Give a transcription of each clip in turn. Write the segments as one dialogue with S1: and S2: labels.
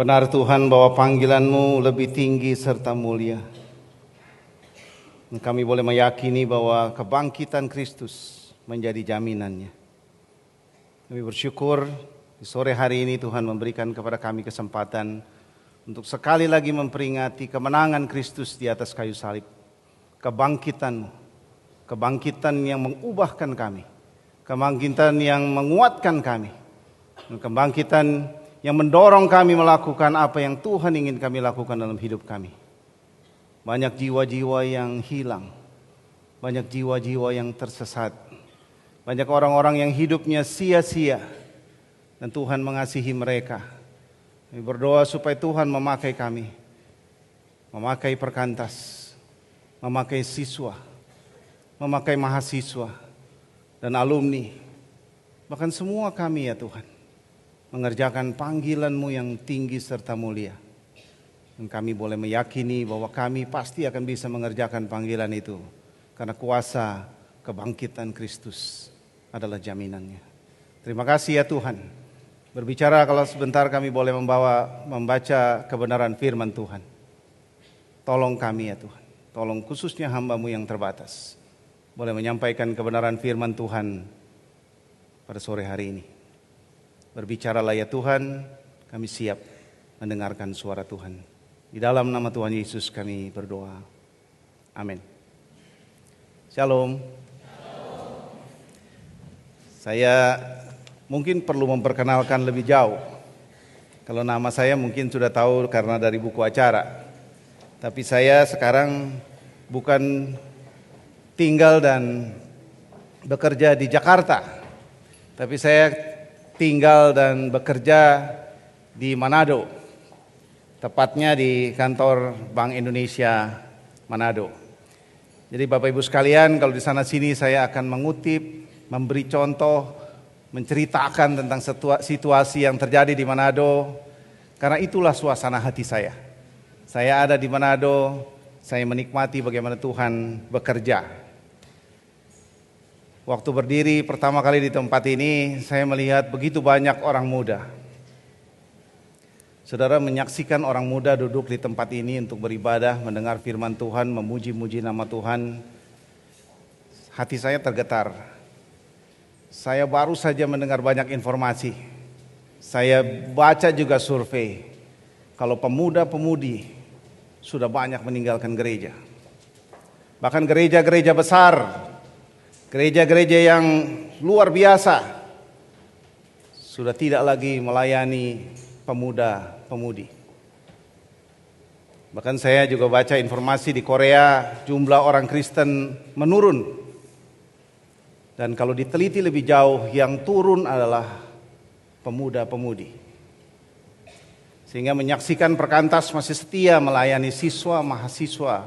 S1: Benar Tuhan bahwa panggilan-Mu lebih tinggi serta mulia. Dan kami boleh meyakini bahwa kebangkitan Kristus menjadi jaminannya. Kami bersyukur di sore hari ini Tuhan memberikan kepada kami kesempatan untuk sekali lagi memperingati kemenangan Kristus di atas kayu salib. Kebangkitan-Mu, kebangkitan yang mengubahkan kami, kebangkitan yang menguatkan kami, dan kebangkitan yang mendorong kami melakukan apa yang Tuhan ingin kami lakukan dalam hidup kami. Banyak jiwa-jiwa yang hilang, banyak jiwa-jiwa yang tersesat, banyak orang-orang yang hidupnya sia-sia, dan Tuhan mengasihi mereka. Kami berdoa supaya Tuhan memakai kami, memakai perkantas, memakai siswa, memakai mahasiswa, dan alumni, bahkan semua kami ya Tuhan, mengerjakan panggilan-Mu yang tinggi serta mulia. Dan kami boleh meyakini bahwa kami pasti akan bisa mengerjakan panggilan itu, karena kuasa kebangkitan Kristus adalah jaminannya. Terima kasih ya Tuhan. Berbicara kalau sebentar kami boleh membaca kebenaran firman Tuhan. Tolong kami ya Tuhan, tolong khususnya hamba-Mu yang terbatas, boleh menyampaikan kebenaran firman Tuhan pada sore hari ini. Berbicaralah ya Tuhan, kami siap mendengarkan suara Tuhan. Di dalam nama Tuhan Yesus kami berdoa. Amin. Shalom. Saya mungkin perlu memperkenalkan lebih jauh. Kalau nama saya mungkin sudah tahu karena dari buku acara. Tapi saya sekarang bukan tinggal dan bekerja di Jakarta. Tapi saya tinggal dan bekerja di Manado, tepatnya di kantor Bank Indonesia Manado. Jadi Bapak Ibu sekalian, kalau di sana sini saya akan mengutip, memberi contoh, menceritakan tentang situasi yang terjadi di Manado, karena itulah suasana hati saya. Saya ada di Manado, saya menikmati bagaimana Tuhan bekerja. Waktu berdiri pertama kali di tempat ini, saya melihat begitu banyak orang muda. Saudara menyaksikan orang muda duduk di tempat ini untuk beribadah, mendengar firman Tuhan, memuji-muji nama Tuhan. Hati saya tergetar. Saya baru saja mendengar banyak informasi. Saya baca juga survei. Kalau pemuda-pemudi sudah banyak meninggalkan gereja. Bahkan gereja-gereja besar, gereja-gereja yang luar biasa sudah tidak lagi melayani pemuda-pemudi. Bahkan saya juga baca informasi di Korea jumlah orang Kristen menurun. Dan kalau diteliti lebih jauh, yang turun adalah pemuda-pemudi. Sehingga menyaksikan perkantas masih setia melayani siswa, mahasiswa.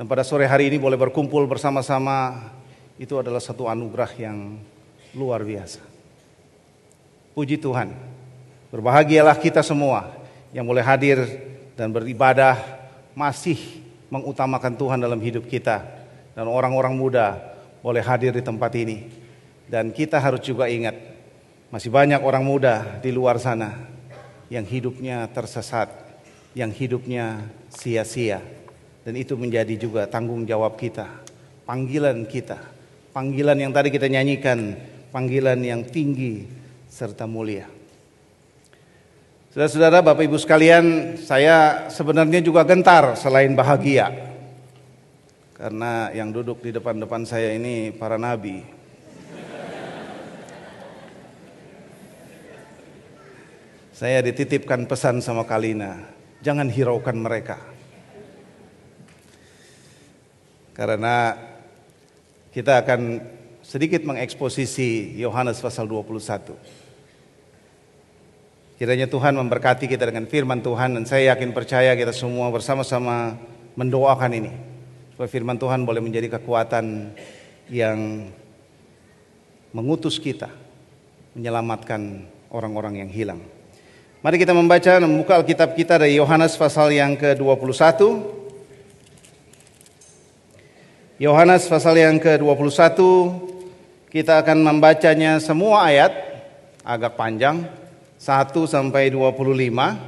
S1: Dan pada sore hari ini boleh berkumpul bersama-sama, itu adalah satu anugerah yang luar biasa. Puji Tuhan. Berbahagialah kita semua yang boleh hadir dan beribadah, masih mengutamakan Tuhan dalam hidup kita. Dan orang-orang muda boleh hadir di tempat ini. Dan kita harus juga ingat, masih banyak orang muda di luar sana yang hidupnya tersesat, yang hidupnya sia-sia. Dan itu menjadi juga tanggung jawab kita, panggilan kita. Panggilan yang tadi kita nyanyikan, panggilan yang tinggi serta mulia. Saudara-saudara, Bapak Ibu sekalian, saya sebenarnya juga gentar selain bahagia. Karena yang duduk di depan-depan saya ini para nabi. Saya dititipkan pesan sama Kalina, jangan hiraukan mereka. Karena kita akan sedikit mengeksposisi Yohanes pasal 21. Kiranya Tuhan memberkati kita dengan firman Tuhan, dan saya yakin percaya kita semua bersama-sama mendoakan ini. Supaya firman Tuhan boleh menjadi kekuatan yang mengutus kita, menyelamatkan orang-orang yang hilang. Mari kita membuka Alkitab kita dari Yohanes pasal yang ke-21. Yohanes pasal yang ke-21, kita akan membacanya semua ayat, agak panjang, 1 sampai 25.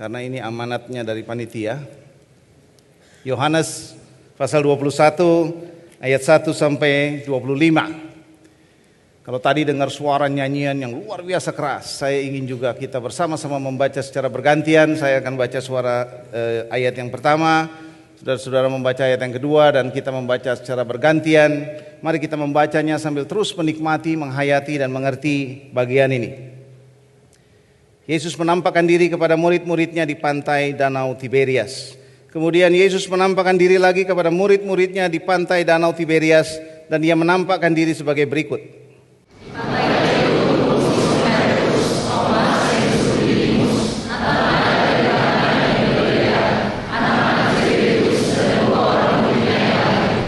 S1: karena ini amanatnya dari panitia. Yohanes pasal 21 ayat 1 sampai 25. Kalau tadi dengar suara nyanyian yang luar biasa keras, saya ingin juga kita bersama-sama membaca secara bergantian. Saya akan baca ayat yang pertama, saudara-saudara membaca ayat yang kedua, dan kita membaca secara bergantian. Mari kita membacanya sambil terus menikmati, menghayati, dan mengerti bagian ini. Yesus menampakkan diri kepada murid-muridnya di pantai Danau Tiberias. Kemudian Yesus menampakkan diri lagi kepada murid-muridnya di pantai Danau Tiberias, dan Dia menampakkan diri sebagai berikut.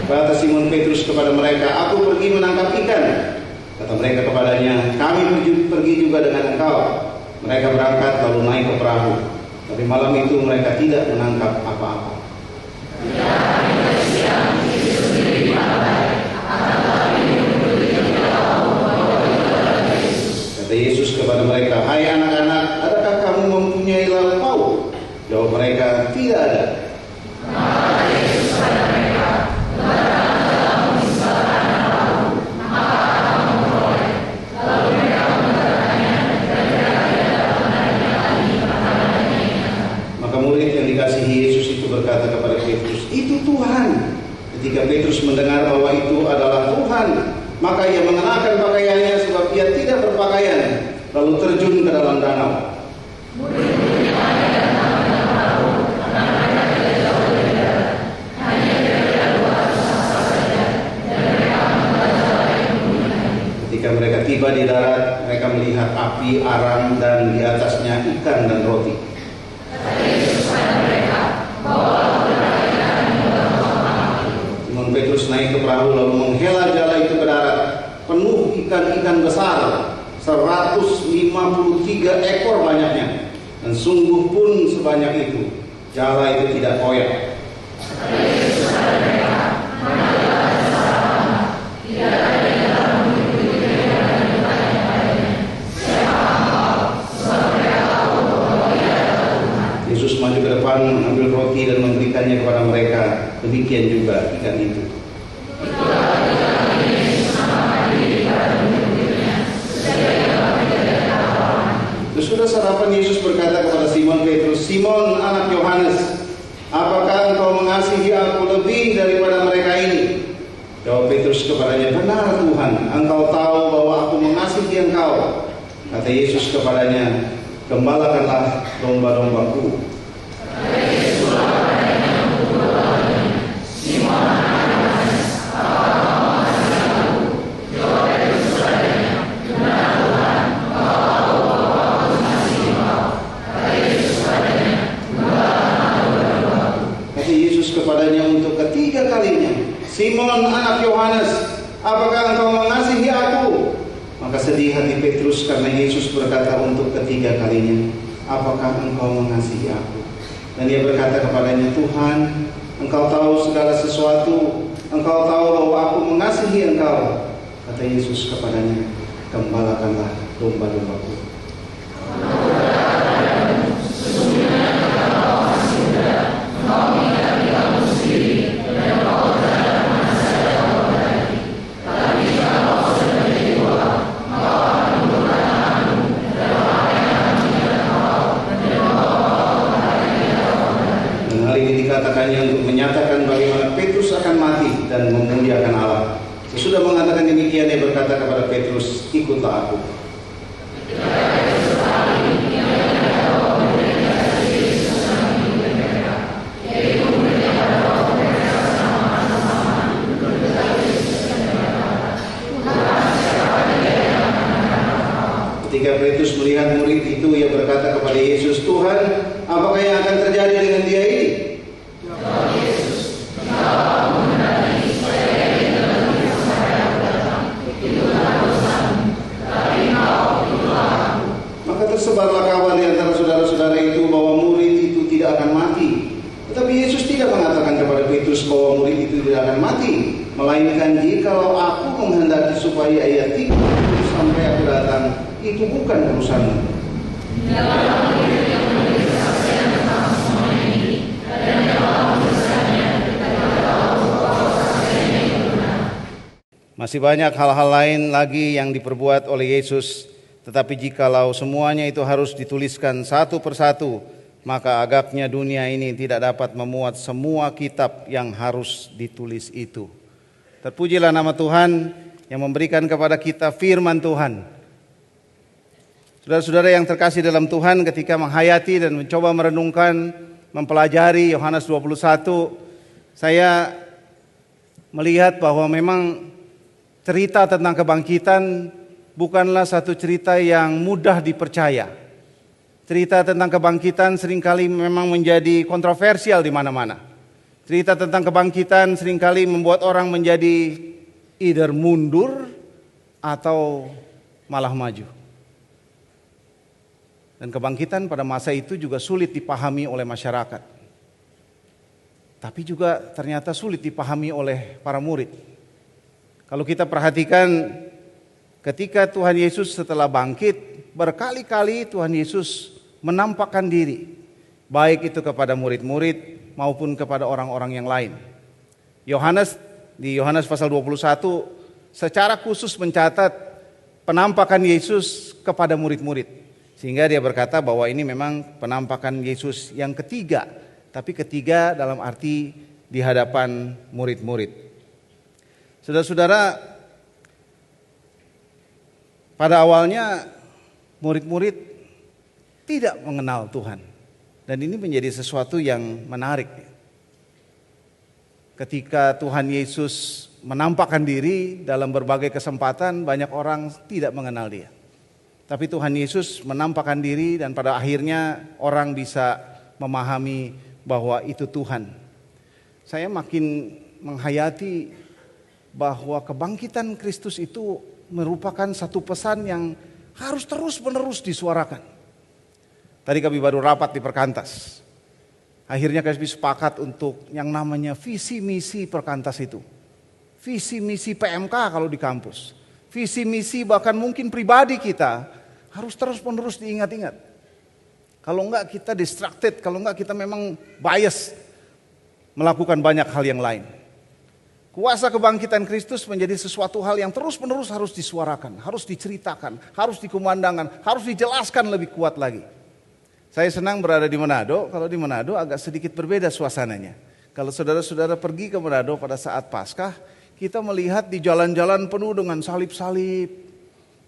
S1: Kata Simon Petrus kepada mereka, "Aku pergi menangkap ikan." Kata mereka kepadanya, "Kami pergi juga dengan engkau." Mereka berangkat lalu naik ke perahu. Tapi malam itu mereka tidak menangkap apa-apa. Kata Yesus kepada mereka, "Hai anak-anak, adakah kamu mempunyai lauk pauk?" Jawab mereka, "Tidak ada." Berkata kepada Petrus, "Itu Tuhan." Ketika Petrus mendengar bahwa itu adalah Tuhan, maka ia mengenakan pakaiannya sebab ia tidak berpakaian, lalu terjun ke dalam danau. Ketika mereka tiba di darat, mereka melihat api arang dan di atasnya ikan dan roti. Simon Petrus naik ke perahu lalu menghela jala itu ke darat, penuh ikan-ikan besar, 153 ekor banyaknya, dan sungguh pun sebanyak itu, jala itu tidak koyak. Yesus maju ke depan, mengambil roti dan memberikannya kepada mereka. Demikian juga ikan itu. Sesudah sarapan, Yesus berkata kepada Simon Petrus, "Simon, anak Yohanes, apakah engkau mengasihi aku lebih daripada mereka ini?" Jawab Petrus kepadanya, "Benar Tuhan, engkau tahu bahwa aku mengasihi engkau." Kata Yesus kepadanya, "Gembalakanlah domba-dombaku." Kepadanya untuk ketiga kalinya, "Simon, anak Yohanes, apakah engkau mengasihi aku?" Maka sedih hati Petrus karena Yesus berkata untuk ketiga kalinya, "Apakah engkau mengasihi aku?" Dan dia berkata kepadanya, "Tuhan, engkau tahu segala sesuatu, engkau tahu bahwa aku mengasihi engkau." Kata Yesus kepadanya, "Gembalakanlah domba-dombaku." Dikatakannya untuk menyatakan bagaimana Petrus akan mati dan memuliakan Allah. Sesudah mengatakan demikian, dia berkata kepada Petrus, "Ikutlah aku." Ketika Petrus melihat murid itu, ia berkata kepada Yesus, "Tuhan, apakah yang akan terjadi dengan dia ini?" Maka tersebarlah kabar di antara saudara-saudara itu bahwa murid itu tidak akan mati. Tetapi Yesus tidak mengatakan kepada Petrus bahwa murid itu tidak akan mati, melainkan jikalau aku menghendaki supaya ia tinggal sampai aku datang, itu bukan urusanmu. Masih banyak hal-hal lain lagi yang diperbuat oleh Yesus, tetapi jikalau semuanya itu harus dituliskan satu persatu, maka agaknya dunia ini tidak dapat memuat semua kitab yang harus ditulis itu. Terpujilah nama Tuhan yang memberikan kepada kita firman Tuhan. Saudara-saudara yang terkasih dalam Tuhan, ketika menghayati dan mencoba merenungkan, mempelajari Yohanes 21, saya melihat bahwa memang cerita tentang kebangkitan bukanlah satu cerita yang mudah dipercaya. Cerita tentang kebangkitan seringkali memang menjadi kontroversial di mana-mana. Cerita tentang kebangkitan seringkali membuat orang menjadi either mundur atau malah maju. Dan kebangkitan pada masa itu juga sulit dipahami oleh masyarakat. Tapi juga ternyata sulit dipahami oleh para murid. Kalau kita perhatikan ketika Tuhan Yesus setelah bangkit, berkali-kali Tuhan Yesus menampakkan diri, baik itu kepada murid-murid maupun kepada orang-orang yang lain. Yohanes di Yohanes pasal 21 secara khusus mencatat penampakan Yesus kepada murid-murid. Sehingga dia berkata bahwa ini memang penampakan Yesus yang ketiga, tapi ketiga dalam arti di hadapan murid-murid. Saudara-saudara, pada awalnya murid-murid tidak mengenal Tuhan. Dan ini menjadi sesuatu yang menarik. Ketika Tuhan Yesus menampakkan diri dalam berbagai kesempatan, banyak orang tidak mengenal Dia. Tapi Tuhan Yesus menampakkan diri dan pada akhirnya orang bisa memahami bahwa itu Tuhan. Saya makin menghayati bahwa kebangkitan Kristus itu merupakan satu pesan yang harus terus-menerus disuarakan. Tadi kami baru rapat di Perkantas. Akhirnya kami sepakat untuk yang namanya visi misi Perkantas itu. Visi misi PMK kalau di kampus. Visi misi bahkan mungkin pribadi kita harus terus-menerus diingat-ingat. Kalau enggak kita distracted, kalau enggak kita memang bias melakukan banyak hal yang lain. Kuasa kebangkitan Kristus menjadi sesuatu hal yang terus-menerus harus disuarakan, harus diceritakan, harus dikumandangkan, harus dijelaskan lebih kuat lagi. Saya senang berada di Manado, kalau di Manado agak sedikit berbeda suasananya. Kalau saudara-saudara pergi ke Manado pada saat Paskah, kita melihat di jalan-jalan penuh dengan salib-salib,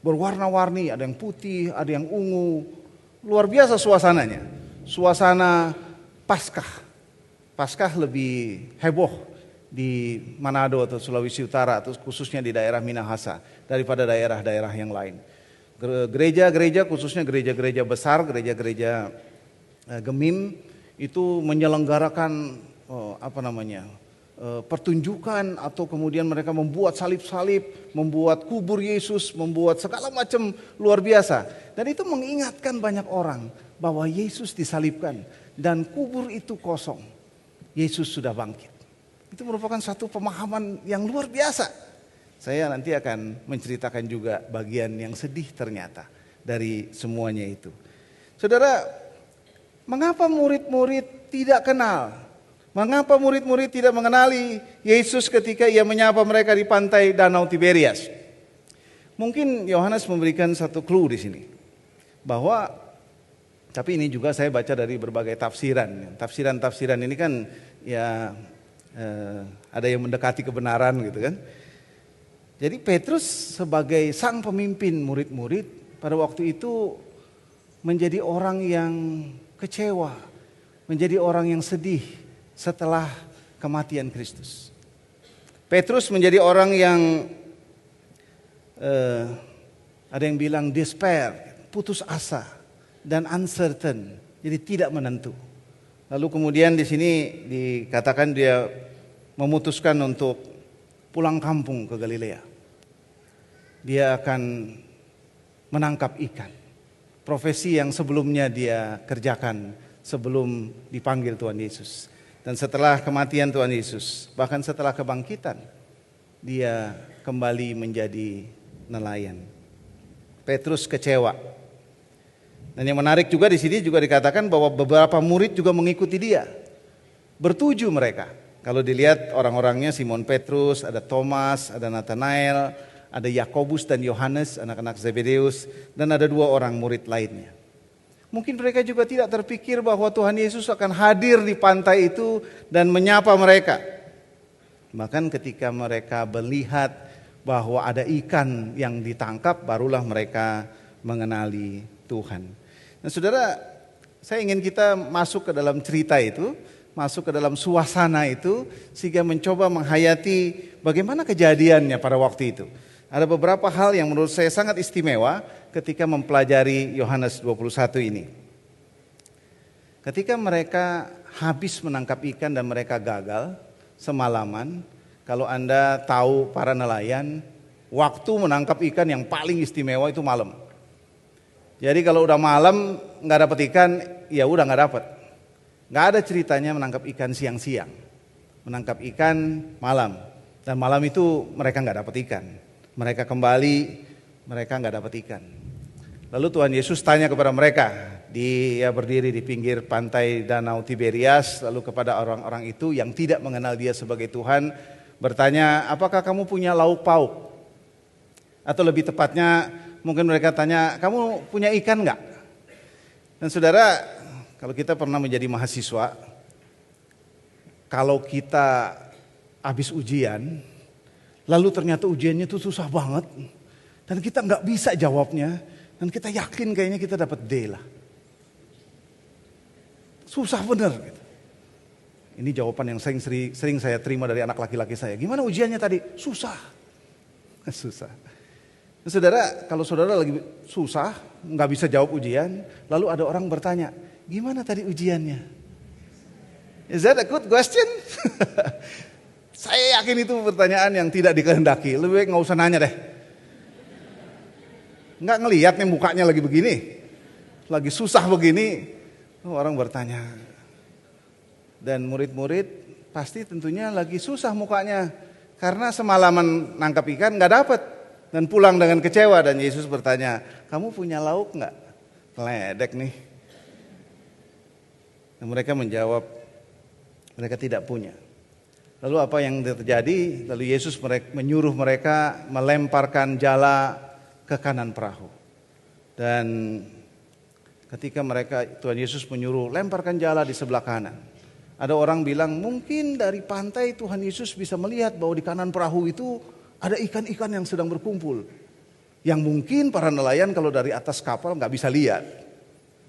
S1: berwarna-warni, ada yang putih, ada yang ungu. Luar biasa suasananya, suasana Paskah. Paskah lebih heboh di Manado atau Sulawesi Utara atau khususnya di daerah Minahasa daripada daerah-daerah yang lain. Gereja-gereja khususnya gereja-gereja besar, gereja-gereja Gemim itu menyelenggarakan pertunjukan atau kemudian mereka membuat salib-salib, membuat kubur Yesus, membuat segala macam luar biasa. Dan itu mengingatkan banyak orang bahwa Yesus disalibkan dan kubur itu kosong. Yesus sudah bangkit. Itu merupakan satu pemahaman yang luar biasa. Saya nanti akan menceritakan juga bagian yang sedih ternyata dari semuanya itu. Saudara, mengapa murid-murid tidak kenal? Mengapa murid-murid tidak mengenali Yesus ketika ia menyapa mereka di pantai Danau Tiberias? Mungkin Yohanes memberikan satu clue di sini. Bahwa, tapi ini juga saya baca dari berbagai tafsiran. Tafsiran-tafsiran ini kan ya ada yang mendekati kebenaran gitu kan. Jadi Petrus sebagai sang pemimpin murid-murid pada waktu itu menjadi orang yang kecewa, menjadi orang yang sedih setelah kematian Kristus. Petrus menjadi orang yang ada yang bilang despair, putus asa dan uncertain, jadi tidak menentu. Lalu kemudian di sini dikatakan dia memutuskan untuk pulang kampung ke Galilea. Dia akan menangkap ikan. Profesi yang sebelumnya dia kerjakan sebelum dipanggil Tuhan Yesus. Dan setelah kematian Tuhan Yesus, bahkan setelah kebangkitan, dia kembali menjadi nelayan. Petrus kecewa. Dan yang menarik juga di sini juga dikatakan bahwa beberapa murid juga mengikuti dia. Bertuju mereka. Kalau dilihat orang-orangnya Simon Petrus, ada Thomas, ada Nathanael, ada Yakobus dan Yohanes, anak-anak Zebedeus, dan ada 2 orang murid lainnya. Mungkin mereka juga tidak terpikir bahwa Tuhan Yesus akan hadir di pantai itu dan menyapa mereka. Bahkan ketika mereka melihat bahwa ada ikan yang ditangkap, barulah mereka mengenali Tuhan. Nah saudara, saya ingin kita masuk ke dalam cerita itu, masuk ke dalam suasana itu, sehingga mencoba menghayati bagaimana kejadiannya pada waktu itu. Ada beberapa hal yang menurut saya sangat istimewa ketika mempelajari Yohanes 21 ini. Ketika mereka habis menangkap ikan dan mereka gagal semalaman, kalau Anda tahu para nelayan, waktu menangkap ikan yang paling istimewa itu malam. Jadi kalau udah malam nggak dapat ikan, ya udah nggak dapat. Nggak ada ceritanya menangkap ikan siang-siang, menangkap ikan malam, dan malam itu mereka nggak dapat ikan. Mereka kembali, mereka nggak dapat ikan. Lalu Tuhan Yesus tanya kepada mereka, dia berdiri di pinggir pantai Danau Tiberias, lalu kepada orang-orang itu yang tidak mengenal dia sebagai Tuhan, bertanya, apakah kamu punya lauk pauk? Atau lebih tepatnya, mungkin mereka tanya, kamu punya ikan nggak? Dan saudara, kalau kita pernah menjadi mahasiswa, kalau kita habis ujian, lalu ternyata ujiannya itu susah banget, dan kita nggak bisa jawabnya, dan kita yakin kayaknya kita dapat D lah. Susah bener. Gitu. Ini jawaban yang sering saya terima dari anak laki-laki saya. Gimana ujiannya tadi? Susah. Susah. Nah, saudara, kalau saudara lagi susah, nggak bisa jawab ujian, lalu ada orang bertanya, gimana tadi ujiannya? Is that a good question? Saya yakin itu pertanyaan yang tidak dikehendaki. Lebih baik nggak usah nanya deh. Nggak ngelihat nih mukanya lagi begini, lagi susah begini, orang bertanya. Dan murid-murid pasti tentunya lagi susah mukanya karena semalaman nangkap ikan nggak dapat dan pulang dengan kecewa. Dan Yesus bertanya, kamu punya lauk nggak? Ledek nih. Dan mereka menjawab, mereka tidak punya. Lalu apa yang terjadi? Lalu Yesus menyuruh mereka melemparkan jala ke kanan perahu. Dan ketika Tuhan Yesus menyuruh lemparkan jala di sebelah kanan, ada orang bilang mungkin dari pantai Tuhan Yesus bisa melihat bahwa di kanan perahu itu ada ikan-ikan yang sedang berkumpul, yang mungkin para nelayan kalau dari atas kapal nggak bisa lihat.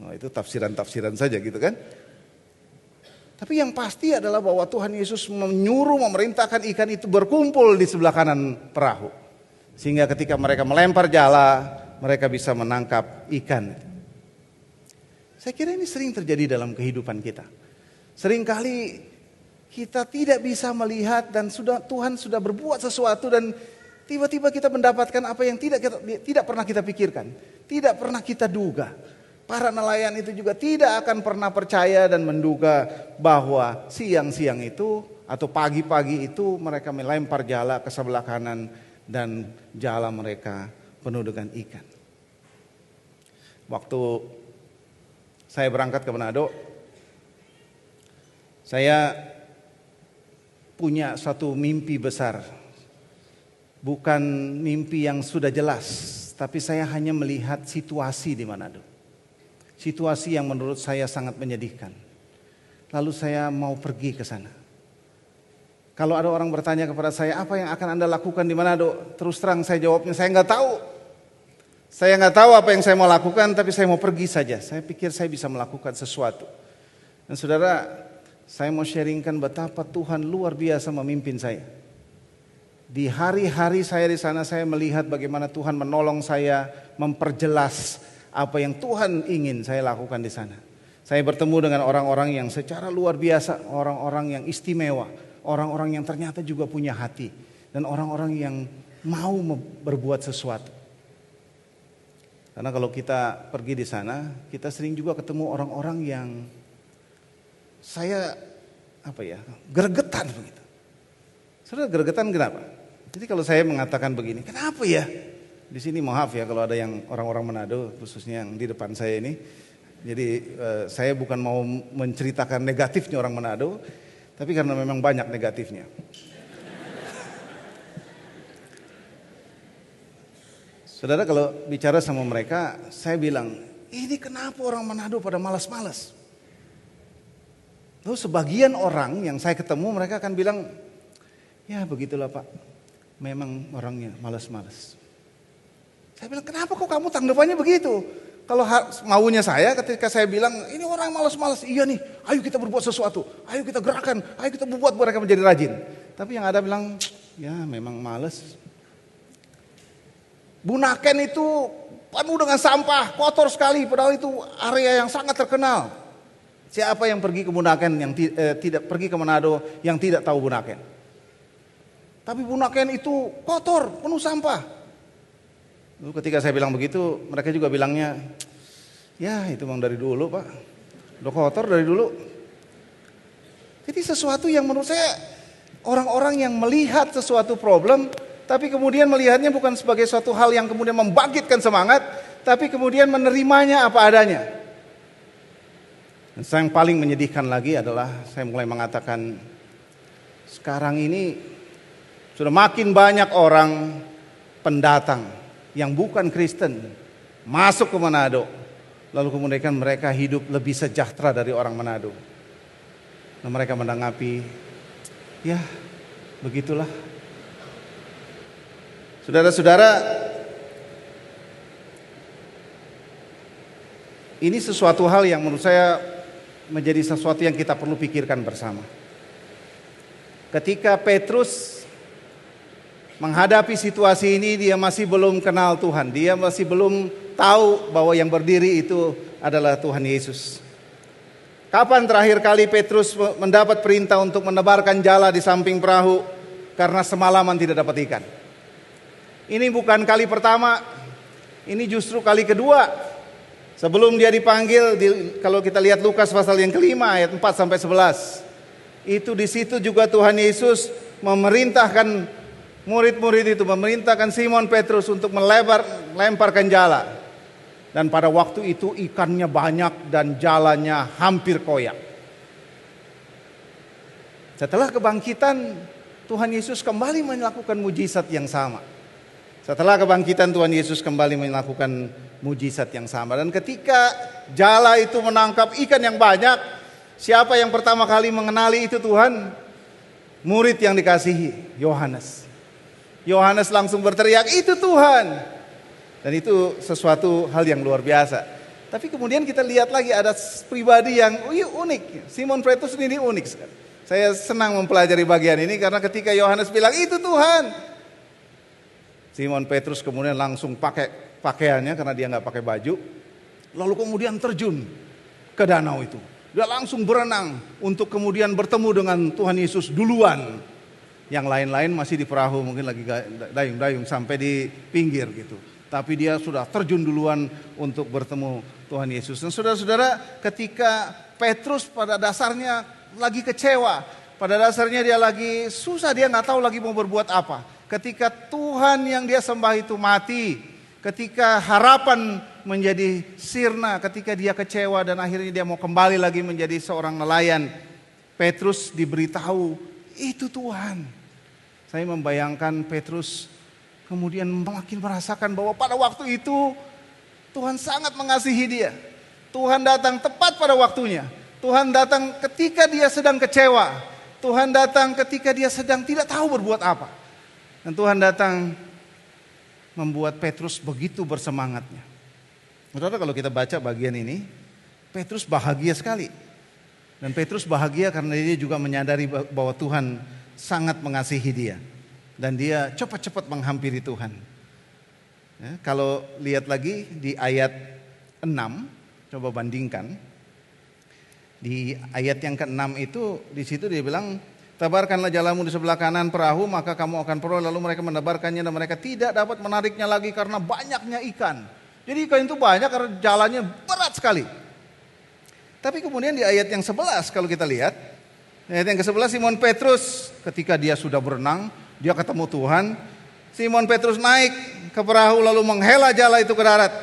S1: Nah, itu tafsiran-tafsiran saja gitu kan. Tapi yang pasti adalah bahwa Tuhan Yesus memerintahkan ikan itu berkumpul di sebelah kanan perahu. Sehingga ketika mereka melempar jala, mereka bisa menangkap ikan. Saya kira ini sering terjadi dalam kehidupan kita. Seringkali kita tidak bisa melihat dan Tuhan sudah berbuat sesuatu dan tiba-tiba kita mendapatkan apa yang tidak pernah kita pikirkan, tidak pernah kita duga. Para nelayan itu juga tidak akan pernah percaya dan menduga bahwa siang-siang itu atau pagi-pagi itu mereka melempar jala ke sebelah kanan dan jala mereka penuh dengan ikan. Waktu saya berangkat ke Manado, saya punya satu mimpi besar. Bukan mimpi yang sudah jelas, tapi saya hanya melihat situasi di Manado. Situasi yang menurut saya sangat menyedihkan. Lalu saya mau pergi ke sana. Kalau ada orang bertanya kepada saya, apa yang akan Anda lakukan di Manado? Terus terang saya jawabnya, saya nggak tahu. Saya nggak tahu apa yang saya mau lakukan, tapi saya mau pergi saja. Saya pikir saya bisa melakukan sesuatu. Dan saudara, saya mau sharingkan betapa Tuhan luar biasa memimpin saya. Di hari-hari saya di sana, saya melihat bagaimana Tuhan menolong saya memperjelas apa yang Tuhan ingin saya lakukan di sana. Saya bertemu dengan orang-orang yang secara luar biasa, orang-orang yang istimewa, orang-orang yang ternyata juga punya hati, dan orang-orang yang mau berbuat sesuatu. Karena kalau kita pergi di sana, kita sering juga ketemu orang-orang yang saya gregetan begitu. Saudara gregetan kenapa? Jadi kalau saya mengatakan begini, kenapa ya? Di sini maaf ya kalau ada yang orang-orang Manado, khususnya yang di depan saya ini. Jadi saya bukan mau menceritakan negatifnya orang Manado, Tapi karena memang banyak negatifnya. Saudara, kalau bicara sama mereka, saya bilang, ini kenapa orang Manado pada malas-malas? Lalu sebagian orang yang saya ketemu mereka akan bilang, ya begitulah Pak, memang orangnya malas-malas. Saya bilang, kenapa kok kamu tanggapannya begitu? Kalau maunya saya ketika saya bilang, ini orang malas-malas, iya nih, ayo kita berbuat sesuatu, ayo kita gerakan, ayo kita buat mereka menjadi rajin. Tapi yang ada bilang, ya memang malas. Bunaken itu penuh dengan sampah, kotor sekali, padahal itu area yang sangat terkenal. Siapa yang pergi ke Bunaken yang tidak pergi ke Manado yang tidak tahu Bunaken? Tapi Bunaken itu kotor, penuh sampah. Lalu ketika saya bilang begitu, mereka juga bilangnya, ya itu memang dari dulu Pak, udah kotor dari dulu. Jadi sesuatu yang menurut saya orang-orang yang melihat sesuatu problem, tapi kemudian melihatnya bukan sebagai suatu hal yang kemudian membangkitkan semangat, tapi kemudian menerimanya apa adanya. Dan yang paling menyedihkan lagi adalah saya mulai mengatakan, sekarang ini sudah makin banyak orang pendatang yang bukan Kristen masuk ke Manado, lalu kemudian mereka hidup lebih sejahtera dari orang Manado. Dan mereka menanggapi, ya begitulah. Saudara-saudara, ini sesuatu hal yang menurut saya menjadi sesuatu yang kita perlu pikirkan bersama. Ketika Petrus menghadapi situasi ini, dia masih belum kenal Tuhan. Dia masih belum tahu bahwa yang berdiri itu adalah Tuhan Yesus. Kapan terakhir kali Petrus mendapat perintah untuk menebarkan jala di samping perahu karena semalaman tidak dapat ikan? Ini bukan kali pertama, ini justru kali kedua. Sebelum dia dipanggil, kalau kita lihat Lukas pasal yang kelima ayat 4-11. Itu di situ juga Tuhan Yesus memerintahkan murid-murid itu, memerintahkan Simon Petrus untuk melemparkan jala. Dan pada waktu itu ikannya banyak dan jalanya hampir koyak. Setelah kebangkitan, Tuhan Yesus kembali melakukan mujizat yang sama. Setelah kebangkitan Tuhan Yesus kembali melakukan mujizat yang sama. Dan ketika jala itu menangkap ikan yang banyak, siapa yang pertama kali mengenali itu Tuhan? Murid yang dikasihi, Yohanes. Yohanes langsung berteriak, itu Tuhan. Dan itu sesuatu hal yang luar biasa. Tapi kemudian kita lihat lagi ada pribadi yang unik. Simon Petrus ini unik sekali. Saya senang mempelajari bagian ini karena ketika Yohanes bilang, itu Tuhan. Simon Petrus kemudian langsung pakai pakaiannya karena dia nggak pakai baju, lalu kemudian terjun ke danau itu. Dia langsung berenang untuk kemudian bertemu dengan Tuhan Yesus duluan. Yang lain-lain masih di perahu, mungkin lagi dayung-dayung sampai di pinggir gitu. Tapi dia sudah terjun duluan untuk bertemu Tuhan Yesus. Dan saudara-saudara, ketika Petrus pada dasarnya lagi kecewa, pada dasarnya dia lagi susah, dia nggak tahu lagi mau berbuat apa. Ketika Tuhan yang dia sembah itu mati, ketika harapan menjadi sirna, ketika dia kecewa dan akhirnya dia mau kembali lagi menjadi seorang nelayan, Petrus diberitahu, itu Tuhan. Saya membayangkan Petrus kemudian makin merasakan bahwa pada waktu itu Tuhan sangat mengasihi dia. Tuhan datang tepat pada waktunya. Tuhan datang ketika dia sedang kecewa. Tuhan datang ketika dia sedang tidak tahu berbuat apa. Dan Tuhan datang membuat Petrus begitu bersemangatnya. Saudara, kalau kita baca bagian ini, Petrus bahagia sekali. Dan Petrus bahagia karena dia juga menyadari bahwa Tuhan sangat mengasihi dia. Dan dia cepat-cepat menghampiri Tuhan. Ya, kalau lihat lagi di ayat 6, coba bandingkan. Di ayat yang ke-6 itu, di situ dia bilang, tebarkanlah jalamu di sebelah kanan perahu, maka kamu akan peroleh. Lalu mereka menebarkannya dan mereka tidak dapat menariknya lagi karena banyaknya ikan. Jadi ikan itu banyak karena jalannya berat sekali. Tapi kemudian di ayat yang 11 kalau kita lihat, ayat yang ke-11, Simon Petrus ketika dia sudah berenang, dia ketemu Tuhan. Simon Petrus naik ke perahu lalu menghela jala itu ke darat.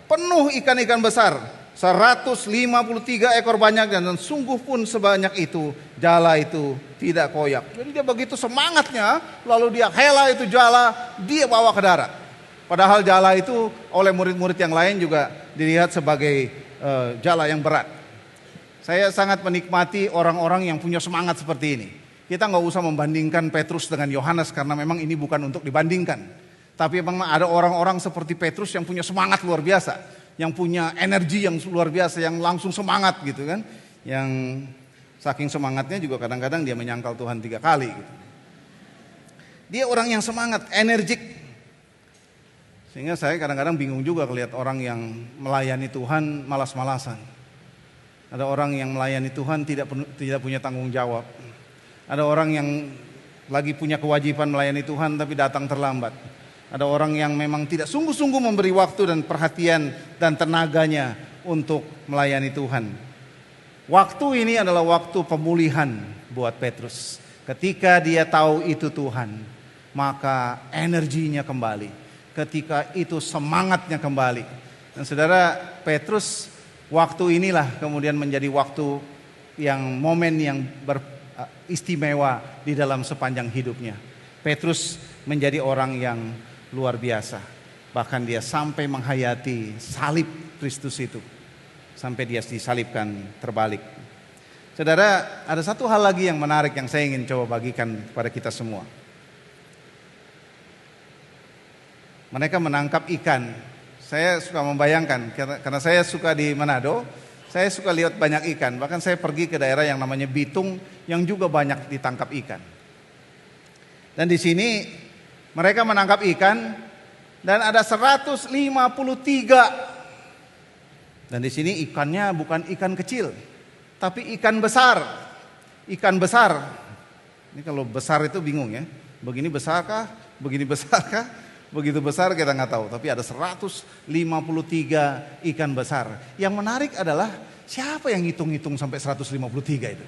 S1: Penuh ikan-ikan besar. 153 ekor banyak, dan sungguh pun sebanyak itu jala itu tidak koyak. Jadi dia begitu semangatnya, lalu dia hela itu jala, dia bawa ke darat. Padahal jala itu oleh murid-murid yang lain juga dilihat sebagai jala yang berat. Saya sangat menikmati orang-orang yang punya semangat seperti ini. Kita nggak usah membandingkan Petrus dengan Yohanes karena memang ini bukan untuk dibandingkan. Tapi memang ada orang-orang seperti Petrus yang punya semangat luar biasa, yang punya energi yang luar biasa, yang langsung semangat gitu kan. Yang saking semangatnya juga kadang-kadang dia menyangkal Tuhan 3 kali gitu. Dia orang yang semangat, energik. Sehingga saya kadang-kadang bingung juga melihat orang yang melayani Tuhan malas-malasan. Ada orang yang melayani Tuhan tidak punya tanggung jawab. Ada orang yang lagi punya kewajiban melayani Tuhan tapi datang terlambat. Ada orang yang memang tidak sungguh-sungguh memberi waktu dan perhatian dan tenaganya untuk melayani Tuhan. Waktu ini adalah waktu pemulihan buat Petrus. Ketika dia tahu itu Tuhan, maka energinya kembali. Ketika itu semangatnya kembali. Dan saudara, Petrus, waktu inilah kemudian menjadi waktu yang momen yang istimewa di dalam sepanjang hidupnya. Petrus menjadi orang yang luar biasa. Bahkan dia sampai menghayati salib Kristus itu. Sampai dia disalibkan terbalik. Saudara, ada satu hal lagi yang menarik yang saya ingin coba bagikan kepada kita semua. Mereka menangkap ikan. Saya suka membayangkan, karena saya suka di Manado, saya suka lihat banyak ikan. Bahkan saya pergi ke daerah yang namanya Bitung, yang juga banyak ditangkap ikan. Dan di sini mereka menangkap ikan, dan ada 153. Dan di sini ikannya bukan ikan kecil, tapi ikan besar. Ikan besar. Ini kalau besar itu bingung ya. Begini besarkah? Begini besarkah? Begitu besar kita nggak tahu, tapi ada 153 ikan besar. Yang menarik adalah siapa yang hitung-hitung sampai 153 itu?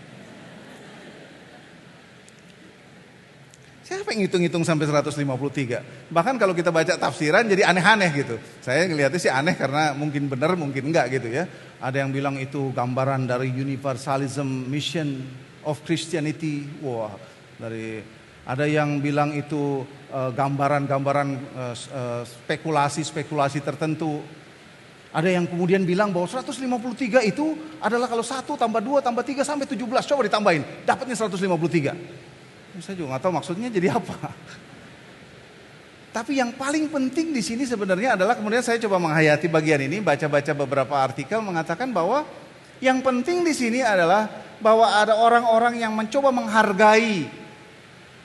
S1: Siapa yang hitung-hitung sampai 153? Bahkan kalau kita baca tafsiran jadi aneh-aneh gitu. Saya ngelihatnya sih aneh karena mungkin benar mungkin enggak gitu ya. Ada yang bilang itu gambaran dari universalism mission of Christianity. Wah, ada yang bilang itu gambaran-gambaran spekulasi-spekulasi tertentu. Ada yang kemudian bilang bahwa 153 itu adalah kalau 1 tambah 2 tambah 3 sampai 17. Coba ditambahin, dapatnya 153. Saya juga nggak tahu maksudnya jadi apa. Tapi yang paling penting di sini sebenarnya adalah kemudian saya coba menghayati bagian ini, baca-baca beberapa artikel mengatakan bahwa yang penting di sini adalah bahwa ada orang-orang yang mencoba menghargai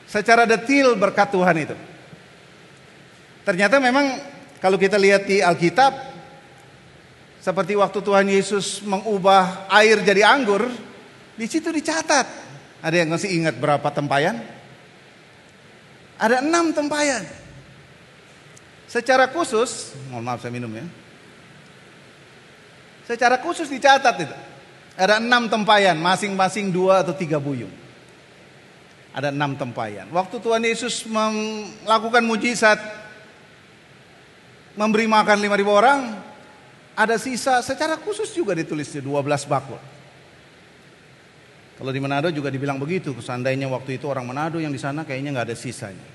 S1: secara detil berkat Tuhan itu. Ternyata memang kalau kita lihat di Alkitab, seperti waktu Tuhan Yesus mengubah air jadi anggur, di situ dicatat. Ada yang masih ingat berapa tempayan? Ada 6 tempayan. Secara khusus, mohon maaf saya minum ya. Secara khusus dicatat itu. Ada 6 tempayan, masing-masing 2 atau 3 buyung. Ada 6 tempayan. Waktu Tuhan Yesus melakukan mujizat, memberi makan 5.000 orang, ada sisa secara khusus juga ditulisnya 12 bakul. Kalau di Manado juga dibilang begitu, seandainya waktu itu orang Manado yang di sana kayaknya nggak ada sisanya.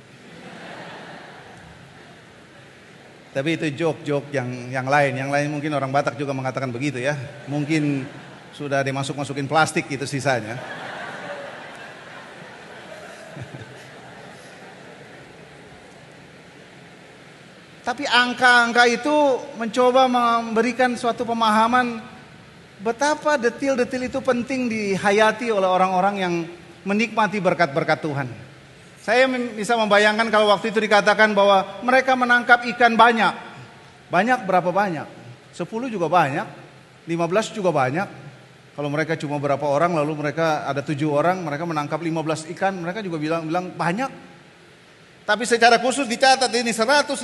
S1: Tapi itu joke-joke yang lain mungkin orang Batak juga mengatakan begitu ya. Mungkin sudah dimasukin plastik itu sisanya. Tapi angka-angka itu mencoba memberikan suatu pemahaman betapa detil-detil itu penting dihayati oleh orang-orang yang menikmati berkat-berkat Tuhan. Saya bisa membayangkan kalau waktu itu dikatakan bahwa mereka menangkap ikan banyak. Banyak berapa banyak? 10 juga banyak, 15 juga banyak. Kalau mereka cuma berapa orang lalu mereka ada 7 orang, mereka menangkap 15 ikan, mereka juga bilang banyak. Tapi secara khusus dicatat ini 153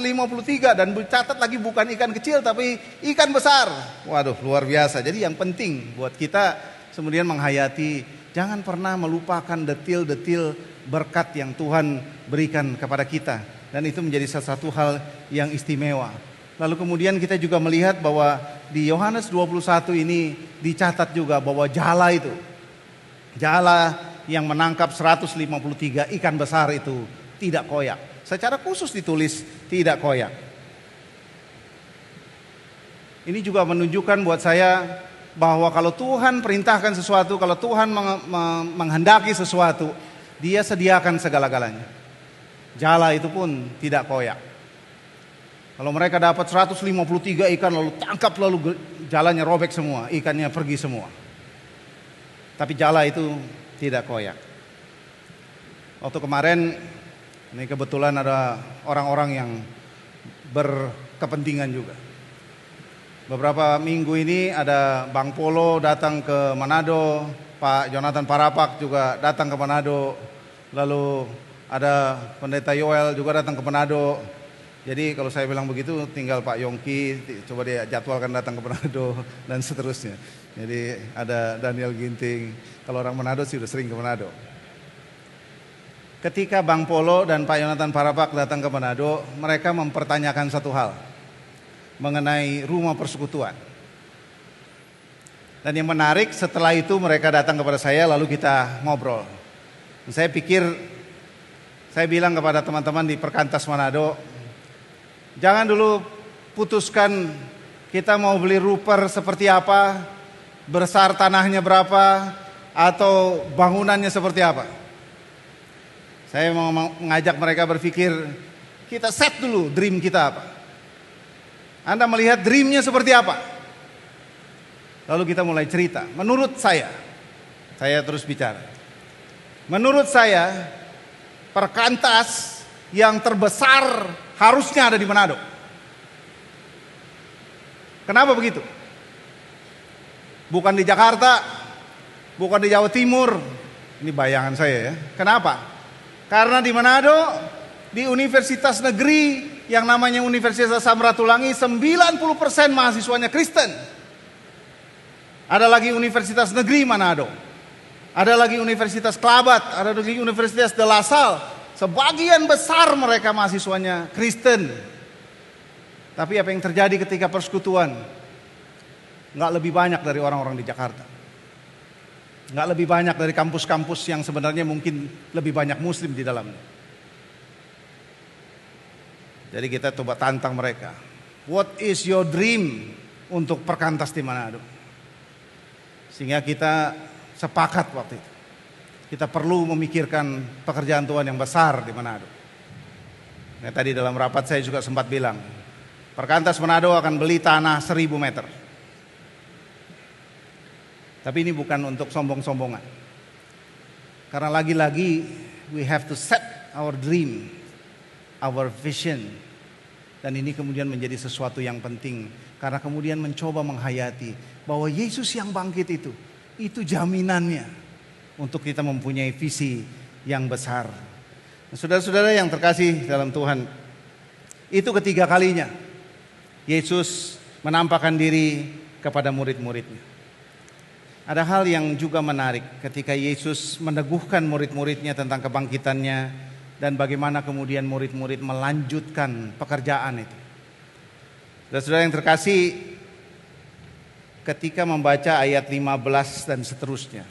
S1: dan dicatat lagi bukan ikan kecil tapi ikan besar. Waduh, luar biasa. Jadi yang penting buat kita kemudian menghayati, jangan pernah melupakan detil-detil berkat yang Tuhan berikan kepada kita. Dan itu menjadi salah satu hal yang istimewa. Lalu kemudian kita juga melihat bahwa di Yohanes 21 ini dicatat juga bahwa jala itu, jala yang menangkap 153 ikan besar itu tidak koyak. Secara khusus ditulis tidak koyak. Ini juga menunjukkan buat saya bahwa kalau Tuhan perintahkan sesuatu, kalau Tuhan menghendaki sesuatu, Dia sediakan segala-galanya. Jala itu pun tidak koyak. Kalau mereka dapat 153 ikan lalu tangkap lalu jalannya robek semua, ikannya pergi semua. Tapi jala itu tidak koyak. Waktu kemarin ini kebetulan ada orang-orang yang berkepentingan juga. Beberapa minggu ini ada Bang Polo datang ke Manado, Pak Jonathan Parapak juga datang ke Manado, lalu ada Pendeta Yoel juga datang ke Manado. Jadi kalau saya bilang begitu tinggal Pak Yongki coba dia jadwalkan datang ke Manado dan seterusnya. Jadi ada Daniel Ginting, kalau orang Manado sih udah sering ke Manado. Ketika Bang Polo dan Pak Jonathan Parapak datang ke Manado, mereka mempertanyakan satu hal mengenai rumah persekutuan. Dan yang menarik setelah itu mereka datang kepada saya lalu kita ngobrol. Dan saya pikir, saya bilang kepada teman-teman di Perkantas Manado, jangan dulu putuskan kita mau beli ruper seperti apa, besar tanahnya berapa, atau bangunannya seperti apa. Saya mau mengajak mereka berpikir, kita set dulu dream kita apa. Anda melihat dreamnya seperti apa? Lalu kita mulai cerita. Menurut saya terus bicara. Menurut saya, Perkantas yang terbesar harusnya ada di Manado. Kenapa begitu? Bukan di Jakarta, bukan di Jawa Timur. Ini bayangan saya ya. Kenapa? Karena di Manado, di universitas negeri yang namanya Universitas Samratulangi, 90% mahasiswanya Kristen. Ada lagi Universitas Negeri Manado. Ada lagi Universitas Kelabat, ada lagi Universitas De La Salle. Sebagian besar mereka mahasiswanya Kristen. Tapi apa yang terjadi ketika persekutuan? Nggak lebih banyak dari orang-orang di Jakarta. Nggak lebih banyak dari kampus-kampus yang sebenarnya mungkin lebih banyak Muslim di dalamnya. Jadi kita coba tantang mereka. What is your dream untuk Perkantas di Manado? Sehingga kita sepakat waktu itu. Kita perlu memikirkan pekerjaan Tuhan yang besar di Manado. Nah, tadi dalam rapat saya juga sempat bilang, Perkantas Manado akan beli tanah 1000 meter. Tapi ini bukan untuk sombong-sombongan. Karena lagi-lagi we have to set our dream, our vision. Dan ini kemudian menjadi sesuatu yang penting. Karena kemudian mencoba menghayati bahwa Yesus yang bangkit itu jaminannya untuk kita mempunyai visi yang besar. Nah, saudara-saudara yang terkasih dalam Tuhan, itu ketiga kalinya Yesus menampakkan diri kepada murid-muridnya. Ada hal yang juga menarik ketika Yesus meneguhkan murid-muridnya tentang kebangkitannya dan bagaimana kemudian murid-murid melanjutkan pekerjaan itu. Saudara-saudara yang terkasih, ketika membaca ayat 15 dan seterusnya,